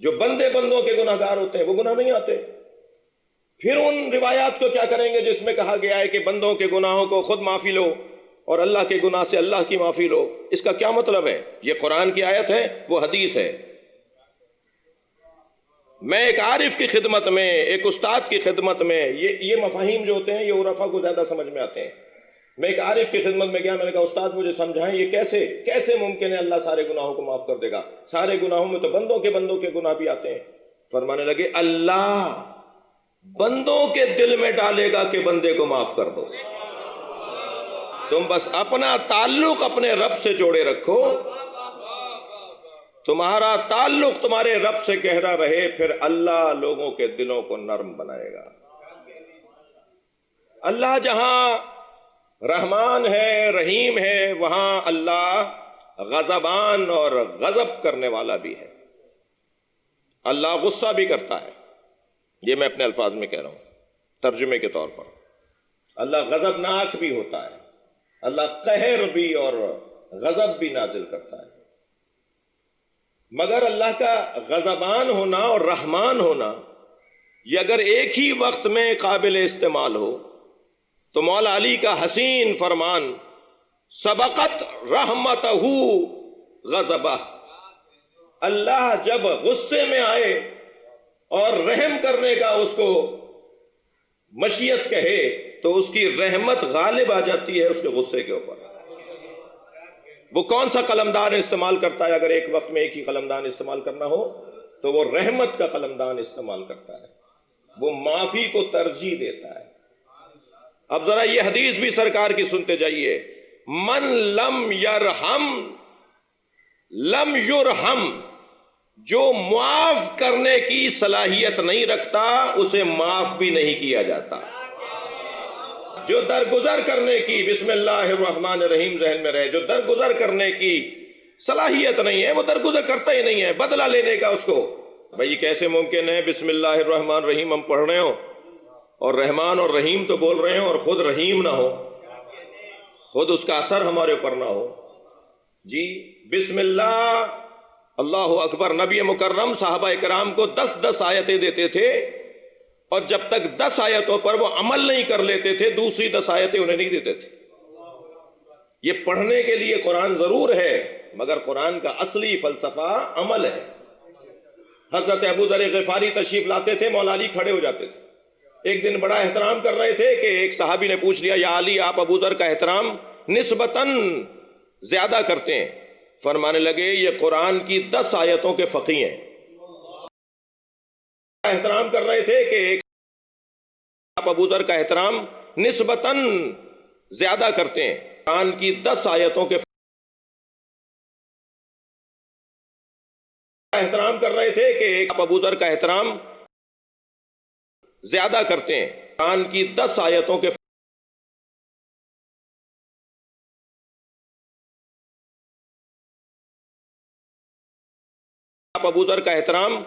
جو بندوں کے گناہ گار ہوتے ہیں وہ گناہ نہیں آتے۔ پھر ان روایات کو کیا کریں گے جس میں کہا گیا ہے کہ بندوں کے گناہوں کو خود معافی لو اور اللہ کے گناہ سے اللہ کی معافی لو؟ اس کا کیا مطلب ہے؟ یہ قرآن کی آیت ہے، وہ حدیث ہے۔ میں ایک عارف کی خدمت میں، ایک استاد کی خدمت میں، یہ مفاہیم جو ہوتے ہیں یہ عرفا کو زیادہ سمجھ میں آتے ہیں۔ میں ایک عارف کی خدمت میں گیا، میں نے کہا استاد مجھے سمجھائیں یہ کیسے ممکن ہے اللہ سارے گناہوں کو معاف کر دے گا؟ سارے گناہوں میں تو بندوں کے گناہ بھی آتے ہیں۔ فرمانے لگے اللہ بندوں کے دل میں ڈالے گا کہ بندے کو معاف کر دو، تم بس اپنا تعلق اپنے رب سے جوڑے رکھو، تمہارا تعلق تمہارے رب سے گہرا رہے، پھر اللہ لوگوں کے دلوں کو نرم بنائے گا۔ اللہ جہاں رحمان ہے، رحیم ہے، وہاں اللہ غضبان اور غضب کرنے والا بھی ہے۔ اللہ غصہ بھی کرتا ہے، یہ میں اپنے الفاظ میں کہہ رہا ہوں، ترجمے کے طور پر۔ اللہ غضبناک بھی ہوتا ہے، اللہ قہر بھی اور غضب بھی نازل کرتا ہے۔ مگر اللہ کا غضبان ہونا اور رحمان ہونا یہ اگر ایک ہی وقت میں قابل استعمال ہو تو مولا علی کا حسین فرمان سبقت رحمتہ غضبہ، اللہ جب غصے میں آئے اور رحم کرنے کا اس کو مشیت کہے تو اس کی رحمت غالب آ جاتی ہے اس کے غصے کے اوپر۔ وہ کون سا قلمدان استعمال کرتا ہے؟ اگر ایک وقت میں ایک ہی قلمدان استعمال کرنا ہو تو وہ رحمت کا قلمدان استعمال کرتا ہے، وہ معافی کو ترجیح دیتا ہے۔ اب ذرا یہ حدیث بھی سرکار کی سنتے جائیے، من لم یرحم لم یرحم، جو معاف کرنے کی صلاحیت نہیں رکھتا اسے معاف بھی نہیں کیا جاتا۔ جو درگزر کرنے کی، بسم اللہ الرحمن الرحیم ذہن میں رہے، جو درگزر کرنے کی صلاحیت نہیں ہے وہ درگزر کرتا ہی نہیں ہے، بدلہ لینے کا اس کو۔ بھئی کیسے ممکن ہے بسم اللہ الرحمن الرحیم ہم پڑھ رہے ہوں اور رحمان اور رحیم تو بول رہے ہیں اور خود رحیم نہ ہو، خود اس کا اثر ہمارے اوپر نہ ہو. جی بسم اللہ اللہ اکبر. نبی مکرم صحابہ کرام کو 10 آیتیں دیتے تھے، اور جب تک 10 آیتوں پر وہ عمل نہیں کر لیتے تھے دوسری 10 آیتیں انہیں نہیں دیتے تھے. یہ پڑھنے کے لیے قرآن ضرور ہے، مگر قرآن کا اصلی فلسفہ عمل ہے. حضرت ابو ذر غفاری تشریف لاتے تھے، مولا علی کھڑے ہو جاتے تھے. ایک دن بڑا احترام کر رہے تھے کہ ایک صحابی نے پوچھ لیا، یا علی آپ ابو ذر کا احترام نسبتاً زیادہ کرتے ہیں. فرمانے لگے یہ قرآن کی 10 آیتوں کے فقیہ ہیں. احترام کر رہے تھے کہ ایک آپ ابو ذر کا احترام نسبتاً زیادہ کرتے ہیں. قرآن کی 10 آیتوں کے احترام کر رہے تھے کہ ایک آپ ابو ذر کا احترام زیادہ کرتے ہیں. قرآن کی 10 آیتوں کے آپ ابو ذر کا احترام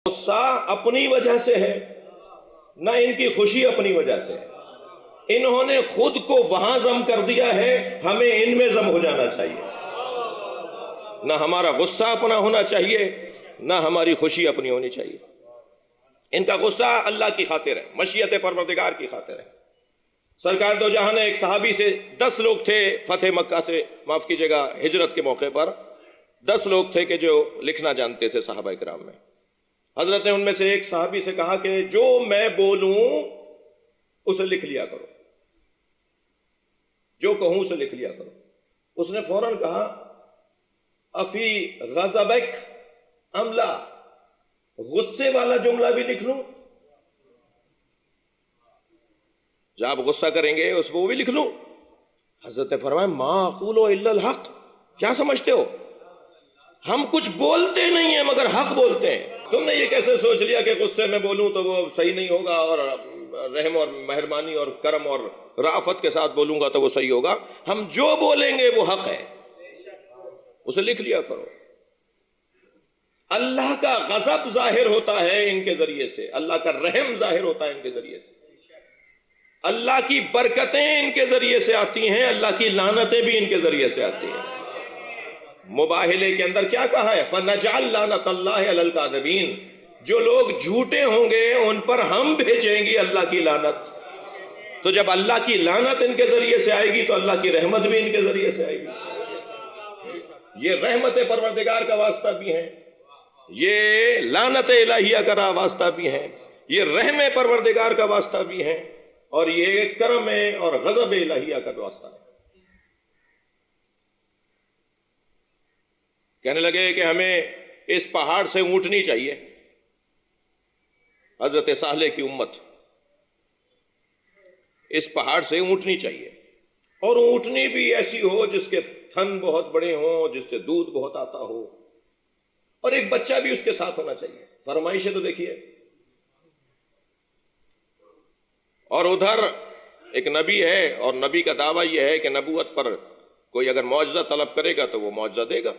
غصہ اپنی وجہ سے ہے، نہ ان کی خوشی اپنی وجہ سے. انہوں نے خود کو وہاں ضم کر دیا ہے، ہمیں ان میں ضم ہو جانا چاہیے. نہ ہمارا غصہ اپنا ہونا چاہیے، نہ ہماری خوشی اپنی ہونی چاہیے. ان کا غصہ اللہ کی خاطر ہے، مشیت پروردگار کی خاطر ہے. سرکار دو جہاں نے ایک صحابی سے 10 لوگ تھے فتح مکہ سے، معاف کیجئے گا ہجرت کے موقع پر 10 لوگ تھے کہ جو لکھنا جانتے تھے صحابہ کرام میں. حضرت نے ان میں سے ایک صحابی سے کہا کہ جو میں بولوں اسے لکھ لیا کرو، جو کہوں اسے لکھ لیا کرو۔ اس نے فوراً کہا افی غضبک ام لا، غصے والا جملہ بھی لکھ لوں؟ جب آپ غصہ کریں گے اس کو بھی لکھ لوں؟ حضرت نے فرمایا ما اقول الا الحق، کیا سمجھتے ہو ہم کچھ بولتے نہیں ہیں مگر حق بولتے ہیں۔ تم نے یہ کیسے سوچ لیا کہ غصے میں بولوں تو وہ صحیح نہیں ہوگا اور رحم اور مہربانی اور کرم اور رافت کے ساتھ بولوں گا تو وہ صحیح ہوگا؟ ہم جو بولیں گے وہ حق ہے، اسے لکھ لیا کرو۔ اللہ کا غضب ظاہر ہوتا ہے ان کے ذریعے سے، اللہ کا رحم ظاہر ہوتا ہے ان کے ذریعے سے، اللہ کی برکتیں ان کے ذریعے سے آتی ہیں، اللہ کی لعنتیں بھی ان کے ذریعے سے آتی ہیں۔ مباہلے کے اندر کیا کہا ہے؟ فَنَجْعَلْ لَعْنَتَ اللَّهِ عَلَى الْكَاذِبِينَ، جو لوگ جھوٹے ہوں گے ان پر ہم بھیجیں گی اللہ کی لعنت۔ تو جب اللہ کی لعنت ان کے ذریعے سے آئے گی تو اللہ کی رحمت بھی ان کے ذریعے سے آئے گی۔ یہ رحمت پروردگار کا واسطہ بھی ہے، یہ لعنت الہیہ کا واسطہ بھی ہے، یہ رحم پروردگار کا واسطہ بھی ہے، اور یہ کرم اور غضب الہیہ کا واسطہ ہے۔ کہنے لگے کہ ہمیں اس پہاڑ سے اونٹنی چاہیے، حضرت صالح کی امت، اس پہاڑ سے اونٹنی چاہیے، اور اونٹنی بھی ایسی ہو جس کے تھن بہت بڑے ہوں، جس سے دودھ بہت آتا ہو، اور ایک بچہ بھی اس کے ساتھ ہونا چاہیے۔ فرمائشیں تو دیکھیے۔ اور ادھر ایک نبی ہے، اور نبی کا دعویٰ یہ ہے کہ نبوت پر کوئی اگر معجزہ طلب کرے گا تو وہ معجزہ دے گا۔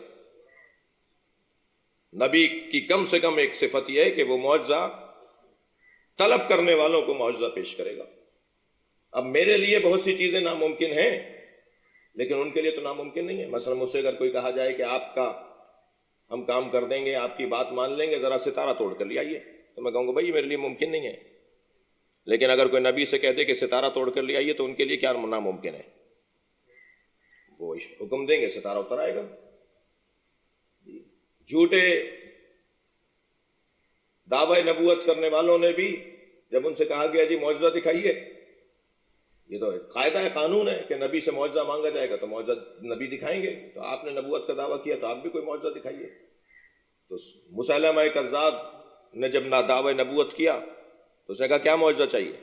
نبی کی کم سے کم ایک صفت یہ ہے کہ وہ معجزہ طلب کرنے والوں کو معجزہ پیش کرے گا۔ اب میرے لیے بہت سی چیزیں ناممکن ہیں، لیکن ان کے لیے تو ناممکن نہیں ہے۔ مثلا مجھ سے اگر کوئی کہا جائے کہ آپ کا ہم کام کر دیں گے، آپ کی بات مان لیں گے، ذرا ستارہ توڑ کر لے آئیے، تو میں کہوں گا بھائی میرے لیے ممکن نہیں ہے۔ لیکن اگر کوئی نبی سے کہہ دے کہ ستارہ توڑ کر لے آئیے تو ان کے لیے کیا ناممکن ہے؟ وہ حکم دیں گے، ستارہ اتر آئے گا۔ جھوٹے دعوی نبوت کرنے والوں نے بھی جب ان سے کہا گیا جی معجزہ دکھائیے، یہ تو قاعدہ ہے، قانون ہے کہ نبی سے معجزہ مانگا جائے گا تو معجزہ نبی دکھائیں گے، تو آپ نے نبوت کا دعویٰ کیا تو آپ بھی کوئی معجزہ دکھائیے۔ تو مسیلمہ کذاب نے جب دعوی نبوت کیا تو اس نے کہا کیا معجزہ چاہیے؟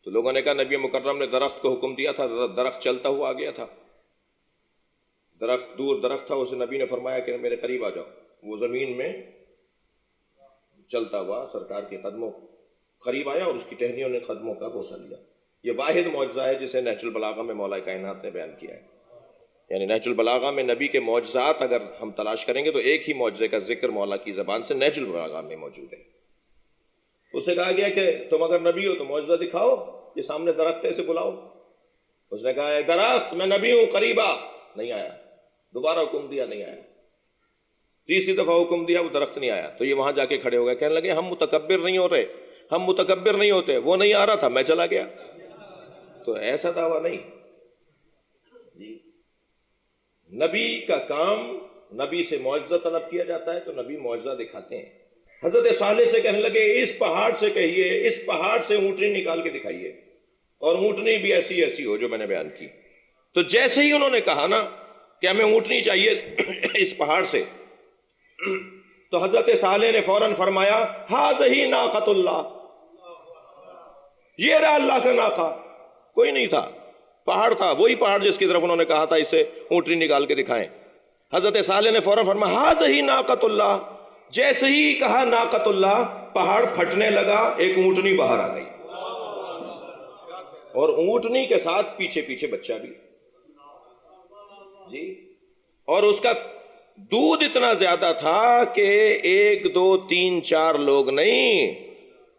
تو لوگوں نے کہا نبی مکرم نے درخت کو حکم دیا تھا، درخت چلتا ہوا آ گیا تھا، درخت دور درخت تھا، اسے نبی نے فرمایا کہ میرے قریب آ جاؤ، وہ زمین میں چلتا ہوا سرکار کے قدموں قریب آیا اور اس کی ٹہنیوں نے قدموں کا بوسہ لیا۔ یہ واحد معجزہ ہے جسے نہج البلاغہ میں مولا کائنات نے بیان کیا ہے۔ یعنی نہج البلاغہ میں نبی کے معجزات اگر ہم تلاش کریں گے تو ایک ہی معجزے کا ذکر مولا کی زبان سے نہج البلاغہ میں موجود ہے۔ اسے کہا گیا کہ تم اگر نبی ہو تو معجزہ دکھاؤ، یہ سامنے درخت ہے اسے بلاؤ۔ اس نے کہا اے درخت میں نبی ہوں، قریب آ، نہیں آیا۔ دوبارہ حکم دیا، نہیں آیا۔ تیسری دفعہ حکم دیا، وہ درخت نہیں آیا۔ تو یہ وہاں جا کے کھڑے ہو گئے، کہنے لگے ہم متکبر نہیں ہو رہے، ہم متکبر نہیں ہوتے، وہ نہیں آ رہا تھا میں چلا گیا۔ تو ایسا دعویٰ نہیں جی۔ نبی کا کام، نبی سے معجزہ طلب کیا جاتا ہے تو نبی معجزہ دکھاتے ہیں۔ حضرت صالح سے کہنے لگے اس پہاڑ سے کہیے، اس پہاڑ سے اونٹنی نکال کے دکھائیے، اور اونٹنی بھی ایسی ایسی ہو جو میں نے بیان کی۔ تو جیسے ہی انہوں نے کہا نا کہ ہمیں اونٹنی چاہیے اس پہاڑ سے، تو حضرت صالح نے فوراً فرمایا ہذہ ناقۃ اللہ، یہ رہا اللہ کا ناقہ۔ کوئی نہیں تھا، پہاڑ تھا، وہی پہاڑ جس کی طرف انہوں نے کہا تھا اسے اونٹنی نکال کے دکھائیں۔ حضرت صالح نے فوراً فرمایا ہذہ ناقۃ اللہ۔ جیسے ہی کہا ناقۃ اللہ، پہاڑ پھٹنے لگا، ایک اونٹنی باہر آ گئی، اور اونٹنی کے ساتھ پیچھے پیچھے بچہ بھی جی۔ اور اس کا دودھ اتنا زیادہ تھا کہ 1 2 3 4 لوگ نہیں،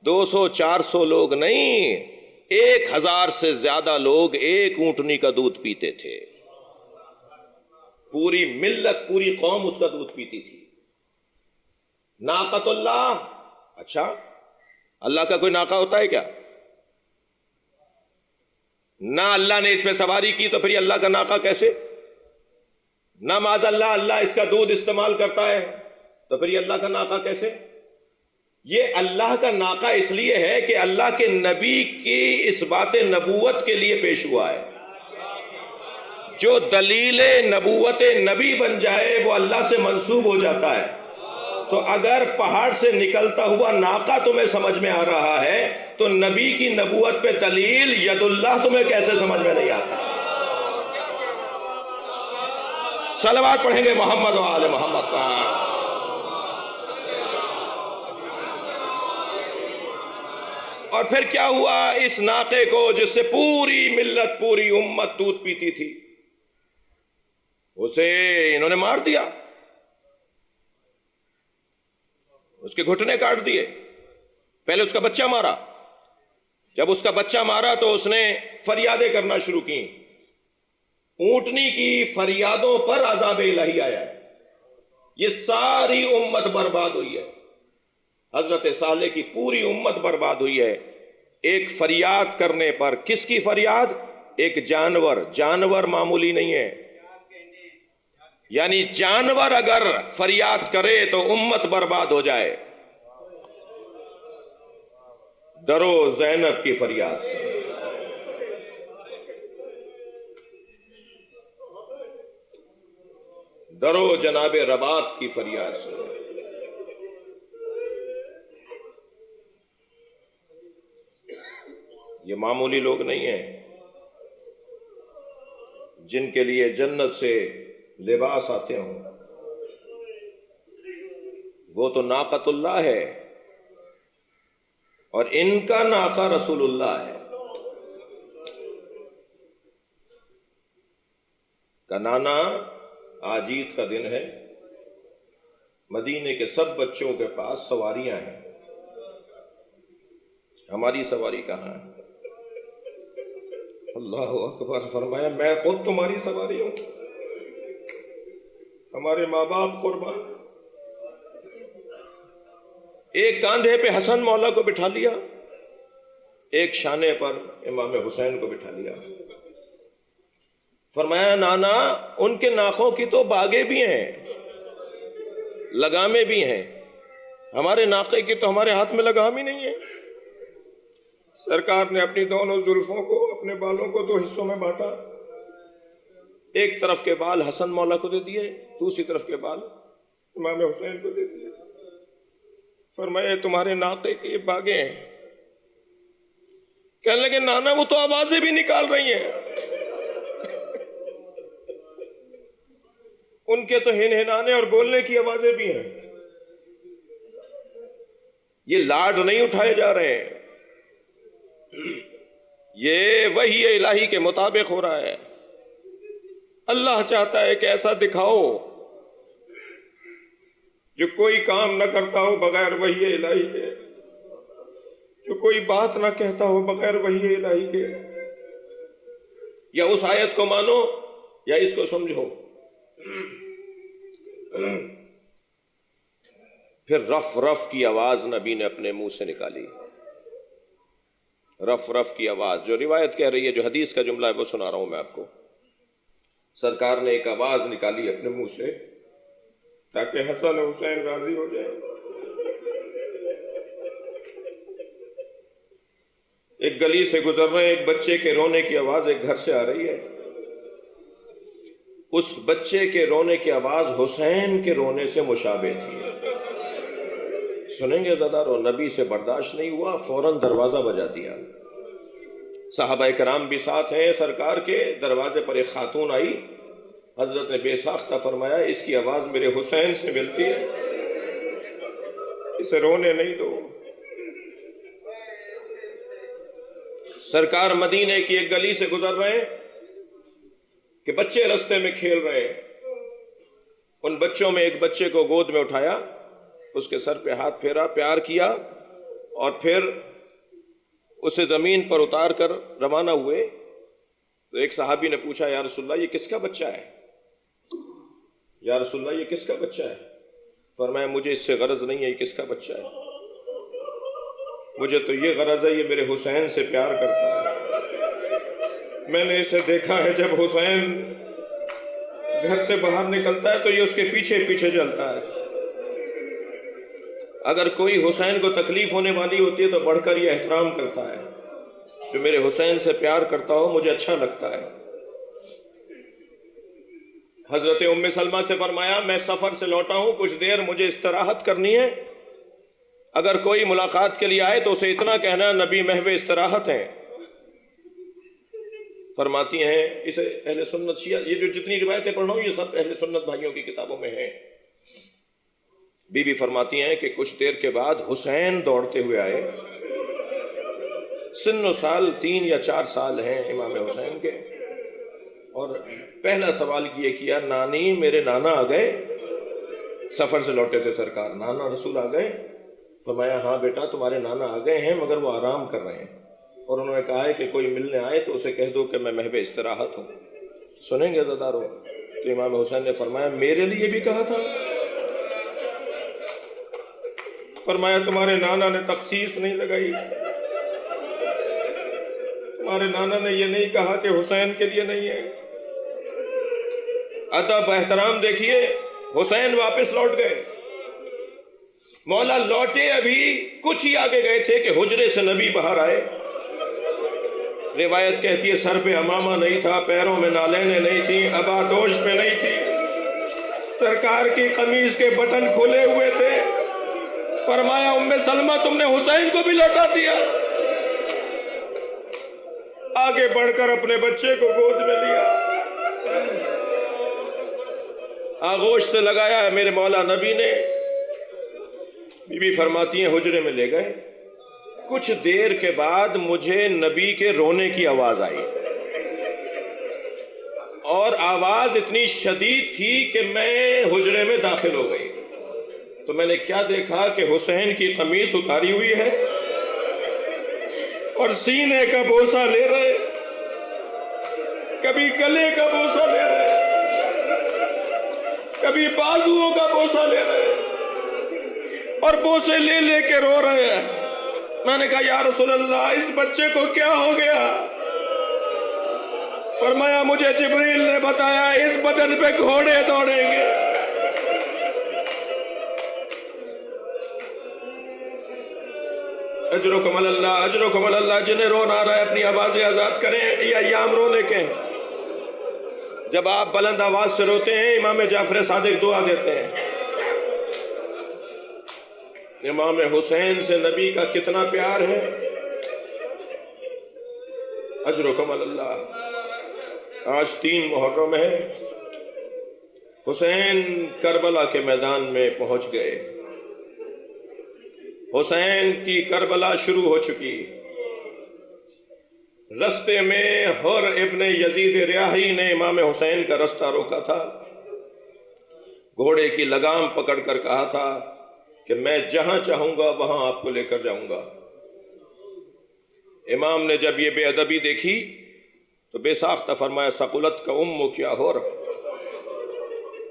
200 400 لوگ نہیں، 1000 سے زیادہ لوگ ایک اونٹنی کا دودھ پیتے تھے۔ پوری ملت، پوری قوم اس کا دودھ پیتی تھی۔ ناقۃ اللہ، اچھا اللہ کا کوئی ناقہ ہوتا ہے کیا؟ نہ اللہ نے اس پہ سواری کی تو پھر یہ اللہ کا ناقہ کیسے؟ نہ معاذ اللہ اللہ اس کا دودھ استعمال کرتا ہے تو پھر یہ اللہ کا ناقہ کیسے؟ یہ اللہ کا ناقہ اس لیے ہے کہ اللہ کے نبی کی اس بات نبوت کے لیے پیش ہوا ہے. جو دلیل نبوت نبی بن جائے وہ اللہ سے منسوب ہو جاتا ہے. تو اگر پہاڑ سے نکلتا ہوا ناقہ تمہیں سمجھ میں آ رہا ہے تو نبی کی نبوت پہ دلیل ید اللہ تمہیں کیسے سمجھ میں نہیں آتا؟ صلوات پڑھیں گے محمد و آل محمد پر. اور پھر کیا ہوا؟ اس ناقے کو جس سے پوری ملت پوری امت دودھ پیتی تھی اسے انہوں نے مار دیا، اس کے گھٹنے کاٹ دیے. پہلے اس کا بچہ مارا. جب اس کا بچہ مارا تو اس نے فریادیں کرنا شروع کی. اونٹنی کی فریادوں پر عذاب الہی آیا ہے. یہ ساری امت برباد ہوئی ہے. حضرت صالح کی پوری امت برباد ہوئی ہے ایک فریاد کرنے پر. کس کی فریاد؟ ایک جانور معمولی نہیں ہے. یعنی جانور اگر فریاد کرے تو امت برباد ہو جائے. ڈرو زینب کی فریاد سے. ڈرو جناب رباط کی فریاد سے. یہ معمولی لوگ نہیں ہیں جن کے لیے جنت سے لباس آتے ہوں. وہ تو ناقۃ اللہ ہے اور ان کا ناقہ رسول اللہ ہے. کنانا آج عید کا دن ہے. مدینے کے سب بچوں کے پاس سواریاں ہیں. ہماری سواری کہاں ہے؟ اللہ اکبر. فرمایا میں خود تمہاری سواری ہوں. ہمارے ماں باپ قربان. ایک کاندھے پہ حسن مولا کو بٹھا لیا، ایک شانے پر امام حسین کو بٹھا لیا. فرمایا نانا ان کے ناخوں کی تو باغیں بھی ہیں، لگامیں بھی ہیں، ہمارے ناقے کی تو ہمارے ہاتھ میں لگام ہی نہیں ہے. سرکار نے اپنی دونوں زلفوں کو، اپنے بالوں کو دو حصوں میں بانٹا. ایک طرف کے بال حسن مولا کو دے دیے، دوسری طرف کے بال امام حسین کو دے دیے. فرمایا تمہارے ناقے کی یہ باغیں ہیں. کہنے لگے نانا وہ تو آوازیں بھی نکال رہی ہیں. ان کے تو ہنہنانے اور بولنے کی آوازیں بھی ہیں. یہ لاڈ نہیں اٹھائے جا رہے ہیں، یہ وحی الہی کے مطابق ہو رہا ہے. اللہ چاہتا ہے کہ ایسا دکھاؤ جو کوئی کام نہ کرتا ہو بغیر وحی الہی کے، جو کوئی بات نہ کہتا ہو بغیر وحی الہی کے. یا اس آیت کو مانو یا اس کو سمجھو. پھر رف رف کی آواز نبی نے اپنے منہ سے نکالی. رف رف کی آواز جو روایت کہہ رہی ہے، جو حدیث کا جملہ ہے وہ سنا رہا ہوں میں آپ کو. سرکار نے ایک آواز نکالی اپنے منہ سے تاکہ حسن حسین راضی ہو جائے. ایک گلی سے گزر رہے ایک بچے کے رونے کی آواز ایک گھر سے آ رہی ہے. اس بچے کے رونے کی آواز حسین کے رونے سے مشابہ تھی. سنیں گے ذرا. رو نبی سے برداشت نہیں ہوا، فوراً دروازہ بجا دیا. صحابہ کرام بھی ساتھ ہیں. سرکار کے دروازے پر ایک خاتون آئی. حضرت نے بے ساختہ فرمایا اس کی آواز میرے حسین سے ملتی ہے، اسے رونے نہیں دو. سرکار مدینے کی ایک گلی سے گزر رہے ہیں کہ بچے رستے میں کھیل رہے ہیں. ان بچوں میں ایک بچے کو گود میں اٹھایا، اس کے سر پہ ہاتھ پھیرا، پیار کیا اور پھر اسے زمین پر اتار کر روانہ ہوئے. تو ایک صحابی نے پوچھا یا رسول اللہ یہ کس کا بچہ ہے؟ یا رسول اللہ یہ کس کا بچہ ہے؟ فرمایا مجھے اس سے غرض نہیں ہے یہ کس کا بچہ ہے، مجھے تو یہ غرض ہے یہ میرے حسین سے پیار کرتا ہے. میں نے اسے دیکھا ہے جب حسین گھر سے باہر نکلتا ہے تو یہ اس کے پیچھے پیچھے چلتا ہے. اگر کوئی حسین کو تکلیف ہونے والی ہوتی ہے تو بڑھ کر یہ احترام کرتا ہے، جو میرے حسین سے پیار کرتا ہو مجھے اچھا لگتا ہے۔ حضرت ام سلمہ سے فرمایا میں سفر سے لوٹا ہوں، کچھ دیر مجھے استراحت کرنی ہے، اگر کوئی ملاقات کے لیے آئے تو اسے اتنا کہنا نبی محو استراحت ہیں۔ فرماتی ہیں، اسے اہل سنت شیعہ، یہ جو جتنی روایتیں پڑھ رہا ہوں یہ سب اہل سنت بھائیوں کی کتابوں میں ہیں۔ بی بی فرماتی ہیں کہ کچھ دیر کے بعد حسین دوڑتے ہوئے آئے، سن و سال 3 یا 4 سال ہیں امام حسین کے، اور پہلا سوال یہ کیا نانی میرے نانا آ گئے؟ سفر سے لوٹے تھے سرکار، نانا رسول آ گئے؟ فرمایا ہاں بیٹا تمہارے نانا آ گئے ہیں مگر وہ آرام کر رہے ہیں، اور انہوں نے کہا ہے کہ کوئی ملنے آئے تو اسے کہہ دو کہ میں محو استراحت ہوں۔ سنیں گے عزادارو؟ تو امام حسین نے فرمایا میرے لیے بھی کہا تھا؟ فرمایا تمہارے نانا نے تخصیص نہیں لگائی، تمہارے نانا نے یہ نہیں کہا کہ حسین کے لیے نہیں ہے۔ ادب احترام دیکھیے، حسین واپس لوٹ گئے، مولا لوٹے ابھی کچھ ہی آگے گئے تھے کہ حجرے سے نبی باہر آئے۔ روایت کہتی ہے سر پہ امامہ نہیں تھا، پیروں میں نالینیں نہیں تھیں، ابادوش پہ نہیں تھی، سرکار کی قمیض کے بٹن کھلے ہوئے تھے۔ فرمایا ام سلمہ تم نے حسین کو بھی لوٹا دیا؟ آگے بڑھ کر اپنے بچے کو گود میں لیا، آغوش سے لگایا ہے میرے مولا نبی نے۔ بی بی فرماتی ہیں حجرے میں لے گئے، کچھ دیر کے بعد مجھے نبی کے رونے کی آواز آئی، اور آواز اتنی شدید تھی کہ میں حجرے میں داخل ہو گئی۔ تو میں نے کیا دیکھا کہ حسین کی قمیص اتاری ہوئی ہے اور سینے کا بوسہ لے رہے، کبھی گلے کا بوسہ لے رہے، کبھی بازوؤں کا بوسہ لے رہے، اور بوسے لے لے کے رو رہے ہیں۔ میں نے کہا یا رسول اللہ اس بچے کو کیا ہو گیا؟ فرمایا مجھے جبریل نے بتایا اس بدن پہ گھوڑے دوڑیں گے۔ اجرکم اللہ، اجرکم اللہ۔ جنہیں رون آ رہا ہے اپنی آوازیں آزاد کریں، یہ ایام رونے کے ہیں۔ جب آپ بلند آواز سے روتے ہیں امام جعفر صادق دعا دیتے ہیں، امام حسین سے نبی کا کتنا پیار ہے۔ اجرکم اللہ۔ آج 3 محرم ہے، حسین کربلا کے میدان میں پہنچ گئے، حسین کی کربلا شروع ہو چکی۔ رستے میں حر ابن یزید ریاحی نے امام حسین کا رستہ روکا تھا، گھوڑے کی لگام پکڑ کر کہا تھا کہ میں جہاں چاہوں گا وہاں آپ کو لے کر جاؤں گا۔ امام نے جب یہ بے ادبی دیکھی تو بے ساختہ فرمایا ثقلت کا کیا حر،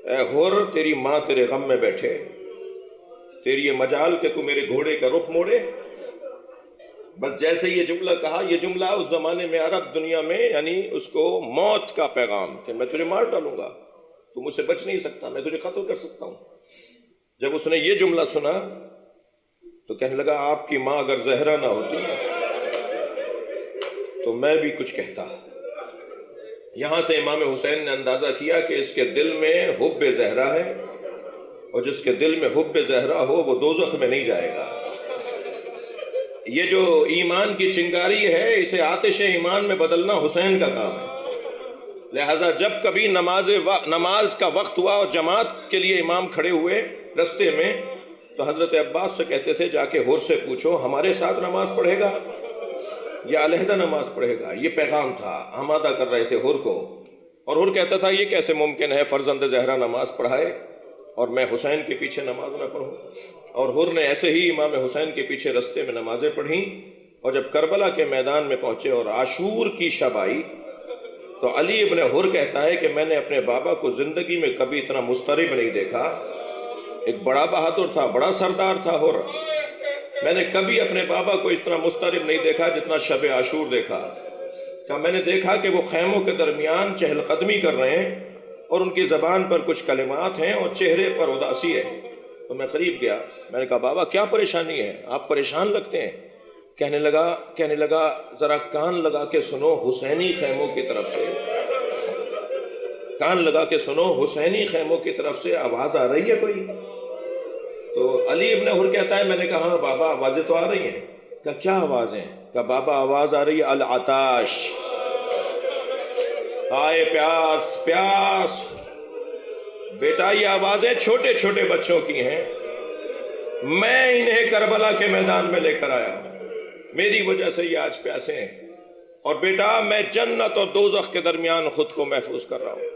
اے حر تیری ماں تیرے غم میں بیٹھے، تیری یہ مجال کہ تو میرے گھوڑے کا رخ موڑے۔ بس جیسے یہ جملہ کہا، یہ جملہ اس زمانے میں عرب دنیا میں یعنی اس کو موت کا پیغام کہ میں تجھے مار ڈالوں گا، تو مجھ سے بچ نہیں سکتا، میں تجھے قتل کر سکتا ہوں۔ جب اس نے یہ جملہ سنا تو کہنے لگا آپ کی ماں اگر زہرا نہ ہوتی تو میں بھی کچھ کہتا۔ یہاں سے امام حسین نے اندازہ کیا کہ اس کے دل میں حب زہرا ہے، اور جس کے دل میں حب زہرا ہو وہ دوزخ میں نہیں جائے گا۔ یہ جو ایمان کی چنگاری ہے اسے آتش ایمان میں بدلنا حسین کا کام ہے۔ لہذا جب کبھی نماز کا وقت ہوا اور جماعت کے لیے امام کھڑے ہوئے رستے میں تو حضرت عباس سے کہتے تھے جا کے حر سے پوچھو ہمارے ساتھ نماز پڑھے گا یا علیحدہ نماز پڑھے گا۔ یہ پیغام تھا، آمادہ کر رہے تھے حر کو، اور حر کہتا تھا یہ کیسے ممکن ہے فرزند زہرا نماز پڑھائے اور میں حسین کے پیچھے نماز نہ پڑھوں۔ اور حر نے ایسے ہی امام حسین کے پیچھے رستے میں نمازیں پڑھیں، اور جب کربلا کے میدان میں پہنچے اور عاشور کی شب آئی تو علی ابن حر کہتا ہے کہ میں نے اپنے بابا کو زندگی میں کبھی اتنا مضطرب نہیں دیکھا۔ ایک بڑا بہادر تھا، بڑا سردار تھا حر، میں نے کبھی اپنے بابا کو اس طرح مضطرب نہیں دیکھا جتنا شب عاشور دیکھا۔ کہ میں نے دیکھا کہ وہ خیموں کے درمیان چہل قدمی کر رہے ہیں اور ان کی زبان پر کچھ کلمات ہیں اور چہرے پر اداسی ہے۔ تو میں قریب گیا، میں نے کہا بابا کیا پریشانی ہے، آپ پریشان لگتے ہیں؟ کہنے لگا ذرا کان لگا کے سنو، حسینی خیموں کی طرف سے، کان لگا کے سنو، حسینی خیموں کی طرف سے آواز آ رہی ہے کوئی؟ تو علی ابن حر کہتا ہے میں نے کہا ہاں بابا آوازیں تو آ رہی ہیں۔ کہا کیا آوازیں؟ کہا بابا آواز آ رہی ہے العطاش، آئے پیاس پیاس۔ بیٹا یہ آوازیں چھوٹے چھوٹے بچوں کی ہیں، میں انہیں کربلا کے میدان میں لے کر آیا ہوں، میری وجہ سے یہ آج پیاسے ہیں، اور بیٹا میں جنت اور دوزخ کے درمیان خود کو محفوظ کر رہا ہوں،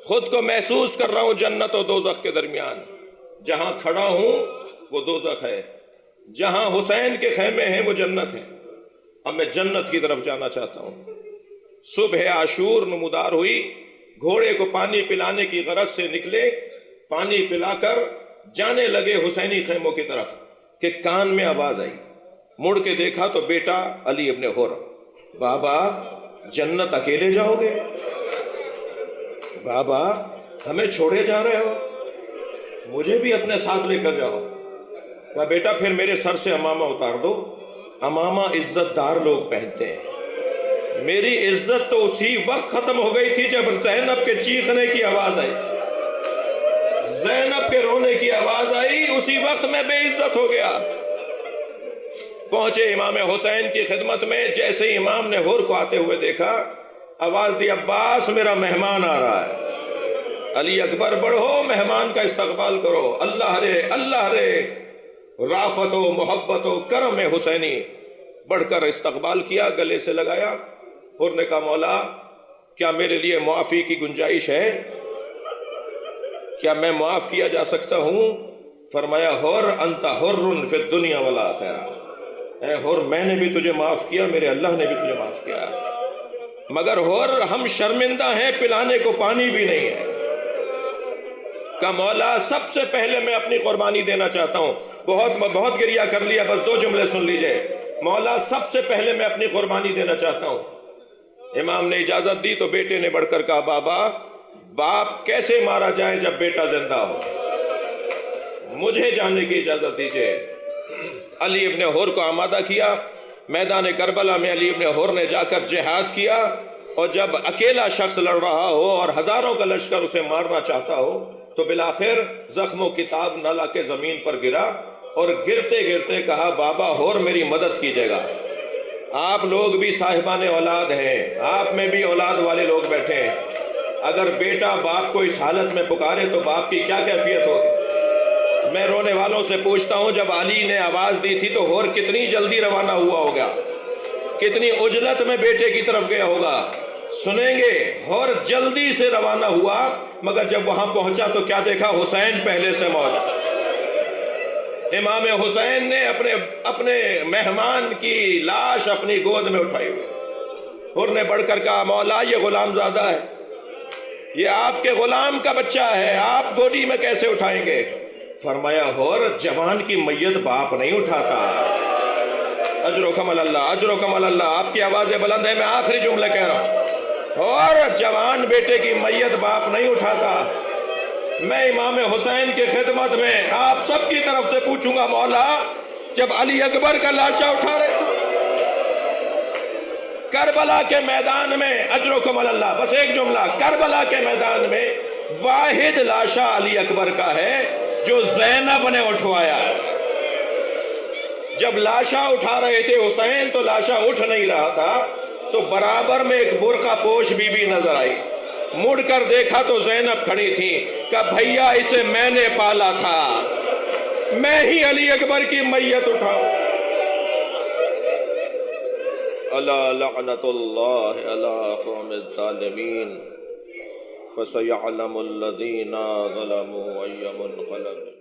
خود کو محسوس کر رہا ہوں جنت اور دوزخ کے درمیان۔ جہاں کھڑا ہوں وہ دوزخ ہے، جہاں حسین کے خیمے ہیں وہ جنت ہے۔ اب میں جنت کی طرف جانا چاہتا ہوں۔ صبح عاشور نمودار ہوئی، گھوڑے کو پانی پلانے کی غرض سے نکلے، پانی پلا کر جانے لگے حسینی خیموں کی طرف کہ کان میں آواز آئی، مڑ کے دیکھا تو بیٹا علی ابن حر۔ بابا جنت اکیلے جاؤ گے؟ بابا ہمیں چھوڑے جا رہے ہو؟ مجھے بھی اپنے ساتھ لے کر جاؤ۔ کہا بیٹا پھر میرے سر سے امامہ اتار دو، امامہ عزت دار لوگ پہنتے ہیں، میری عزت تو اسی وقت ختم ہو گئی تھی جب زینب کے چیخنے کی آواز آئی، زینب کے رونے کی آواز آئی، اسی وقت میں بے عزت ہو گیا۔ پہنچے امام حسین کی خدمت میں، جیسے ہی امام نے حر کو آتے ہوئے دیکھا، آواز دی عباس میرا مہمان آ رہا ہے، علی اکبر بڑھو مہمان کا استقبال کرو، اللہ رے اللہ رے۔ رافت و محبت و کرم حسینی بڑھ کر استقبال کیا، گلے سے لگایا۔ حر نے کہا مولا کیا میرے لیے معافی کی گنجائش ہے؟ کیا میں معاف کیا جا سکتا ہوں؟ فرمایا حر انت حر فی الدنیا والآخرہ، اے حر میں نے بھی تجھے معاف کیا، میرے اللہ نے بھی تجھے معاف کیا، مگر حر ہم شرمندہ ہیں، پلانے کو پانی بھی نہیں ہے۔ کہ مولا سب سے پہلے میں اپنی قربانی دینا چاہتا ہوں، بہت گریہ کر لیا، بس 2 جملے سن لیجئے۔ مولا سب سے پہلے میں اپنی قربانی دینا چاہتا ہوں۔ امام نے اجازت دی تو بیٹے نے بڑھ کر کہا بابا باپ کیسے مارا جائے جب بیٹا زندہ ہو، مجھے جانے کی اجازت دیجئے۔ علی ابن حر کو آمادہ کیا، میدان کربلا میں علی ابن حر نے جا کر جہاد کیا، اور جب اکیلا شخص لڑ رہا ہو اور ہزاروں کا لشکر اسے مارنا چاہتا ہو تو بالآخر زخم و کتاب نہ لا کے زمین پر گرا، اور گرتے گرتے کہا بابا حر میری مدد کیجیے گا، آپ لوگ بھی صاحبان اولاد ہیں، آپ میں بھی اولاد والے لوگ بیٹھے ہیں، اگر بیٹا باپ کو اس حالت میں پکارے تو باپ کی کیا کیفیت ہوگی؟ میں رونے والوں سے پوچھتا ہوں جب علی نے آواز دی تھی تو حر کتنی جلدی روانہ ہوا ہوگا، کتنی عجلت میں بیٹے کی طرف گیا ہوگا۔ سنیں گے حر جلدی سے روانہ ہوا، مگر جب وہاں پہنچا تو کیا دیکھا؟ حسین پہلے سے موجود۔ امام حسین نے اپنے مہمان کی لاش اپنی گود میں اٹھائی ہوئی۔ حر نے بڑھ کر کہا مولا یہ غلام زادہ ہے، یہ آپ کے غلام کا بچہ ہے، آپ گودی میں کیسے اٹھائیں گے؟ فرمایا حر جوان کی میت باپ نہیں اٹھاتا، اجرکم اللہ اجرکم اللہ۔ آپ کی آوازیں بلند ہے، میں آخری جملے کہہ رہا ہوں، اور جوان بیٹے کی میت باپ نہیں اٹھاتا۔ میں امام حسین کی خدمت میں آپ سب کی طرف سے پوچھوں گا مولا جب علی اکبر کا لاشا اٹھا رہے تھے کربلا کے میدان میں، اجرکم اللہ، بس ایک جملہ، کربلا کے میدان میں واحد لاشا علی اکبر کا ہے جو زینب نے اٹھوایا ہے۔ جب لاشا اٹھا رہے تھے حسین تو لاشا اٹھ نہیں رہا تھا، تو برابر میں ایک برقع پوش بی بی نظر آئی، مڑ کر دیکھا تو زینب کھڑی تھی، کہا بھیا اسے میں نے پالا تھا، میں ہی علی اکبر کی میت اٹھاؤں۔ الا لعنت اللہ علی قوم الظالمین فسیعلم الذین ظلموا ای منقلب۔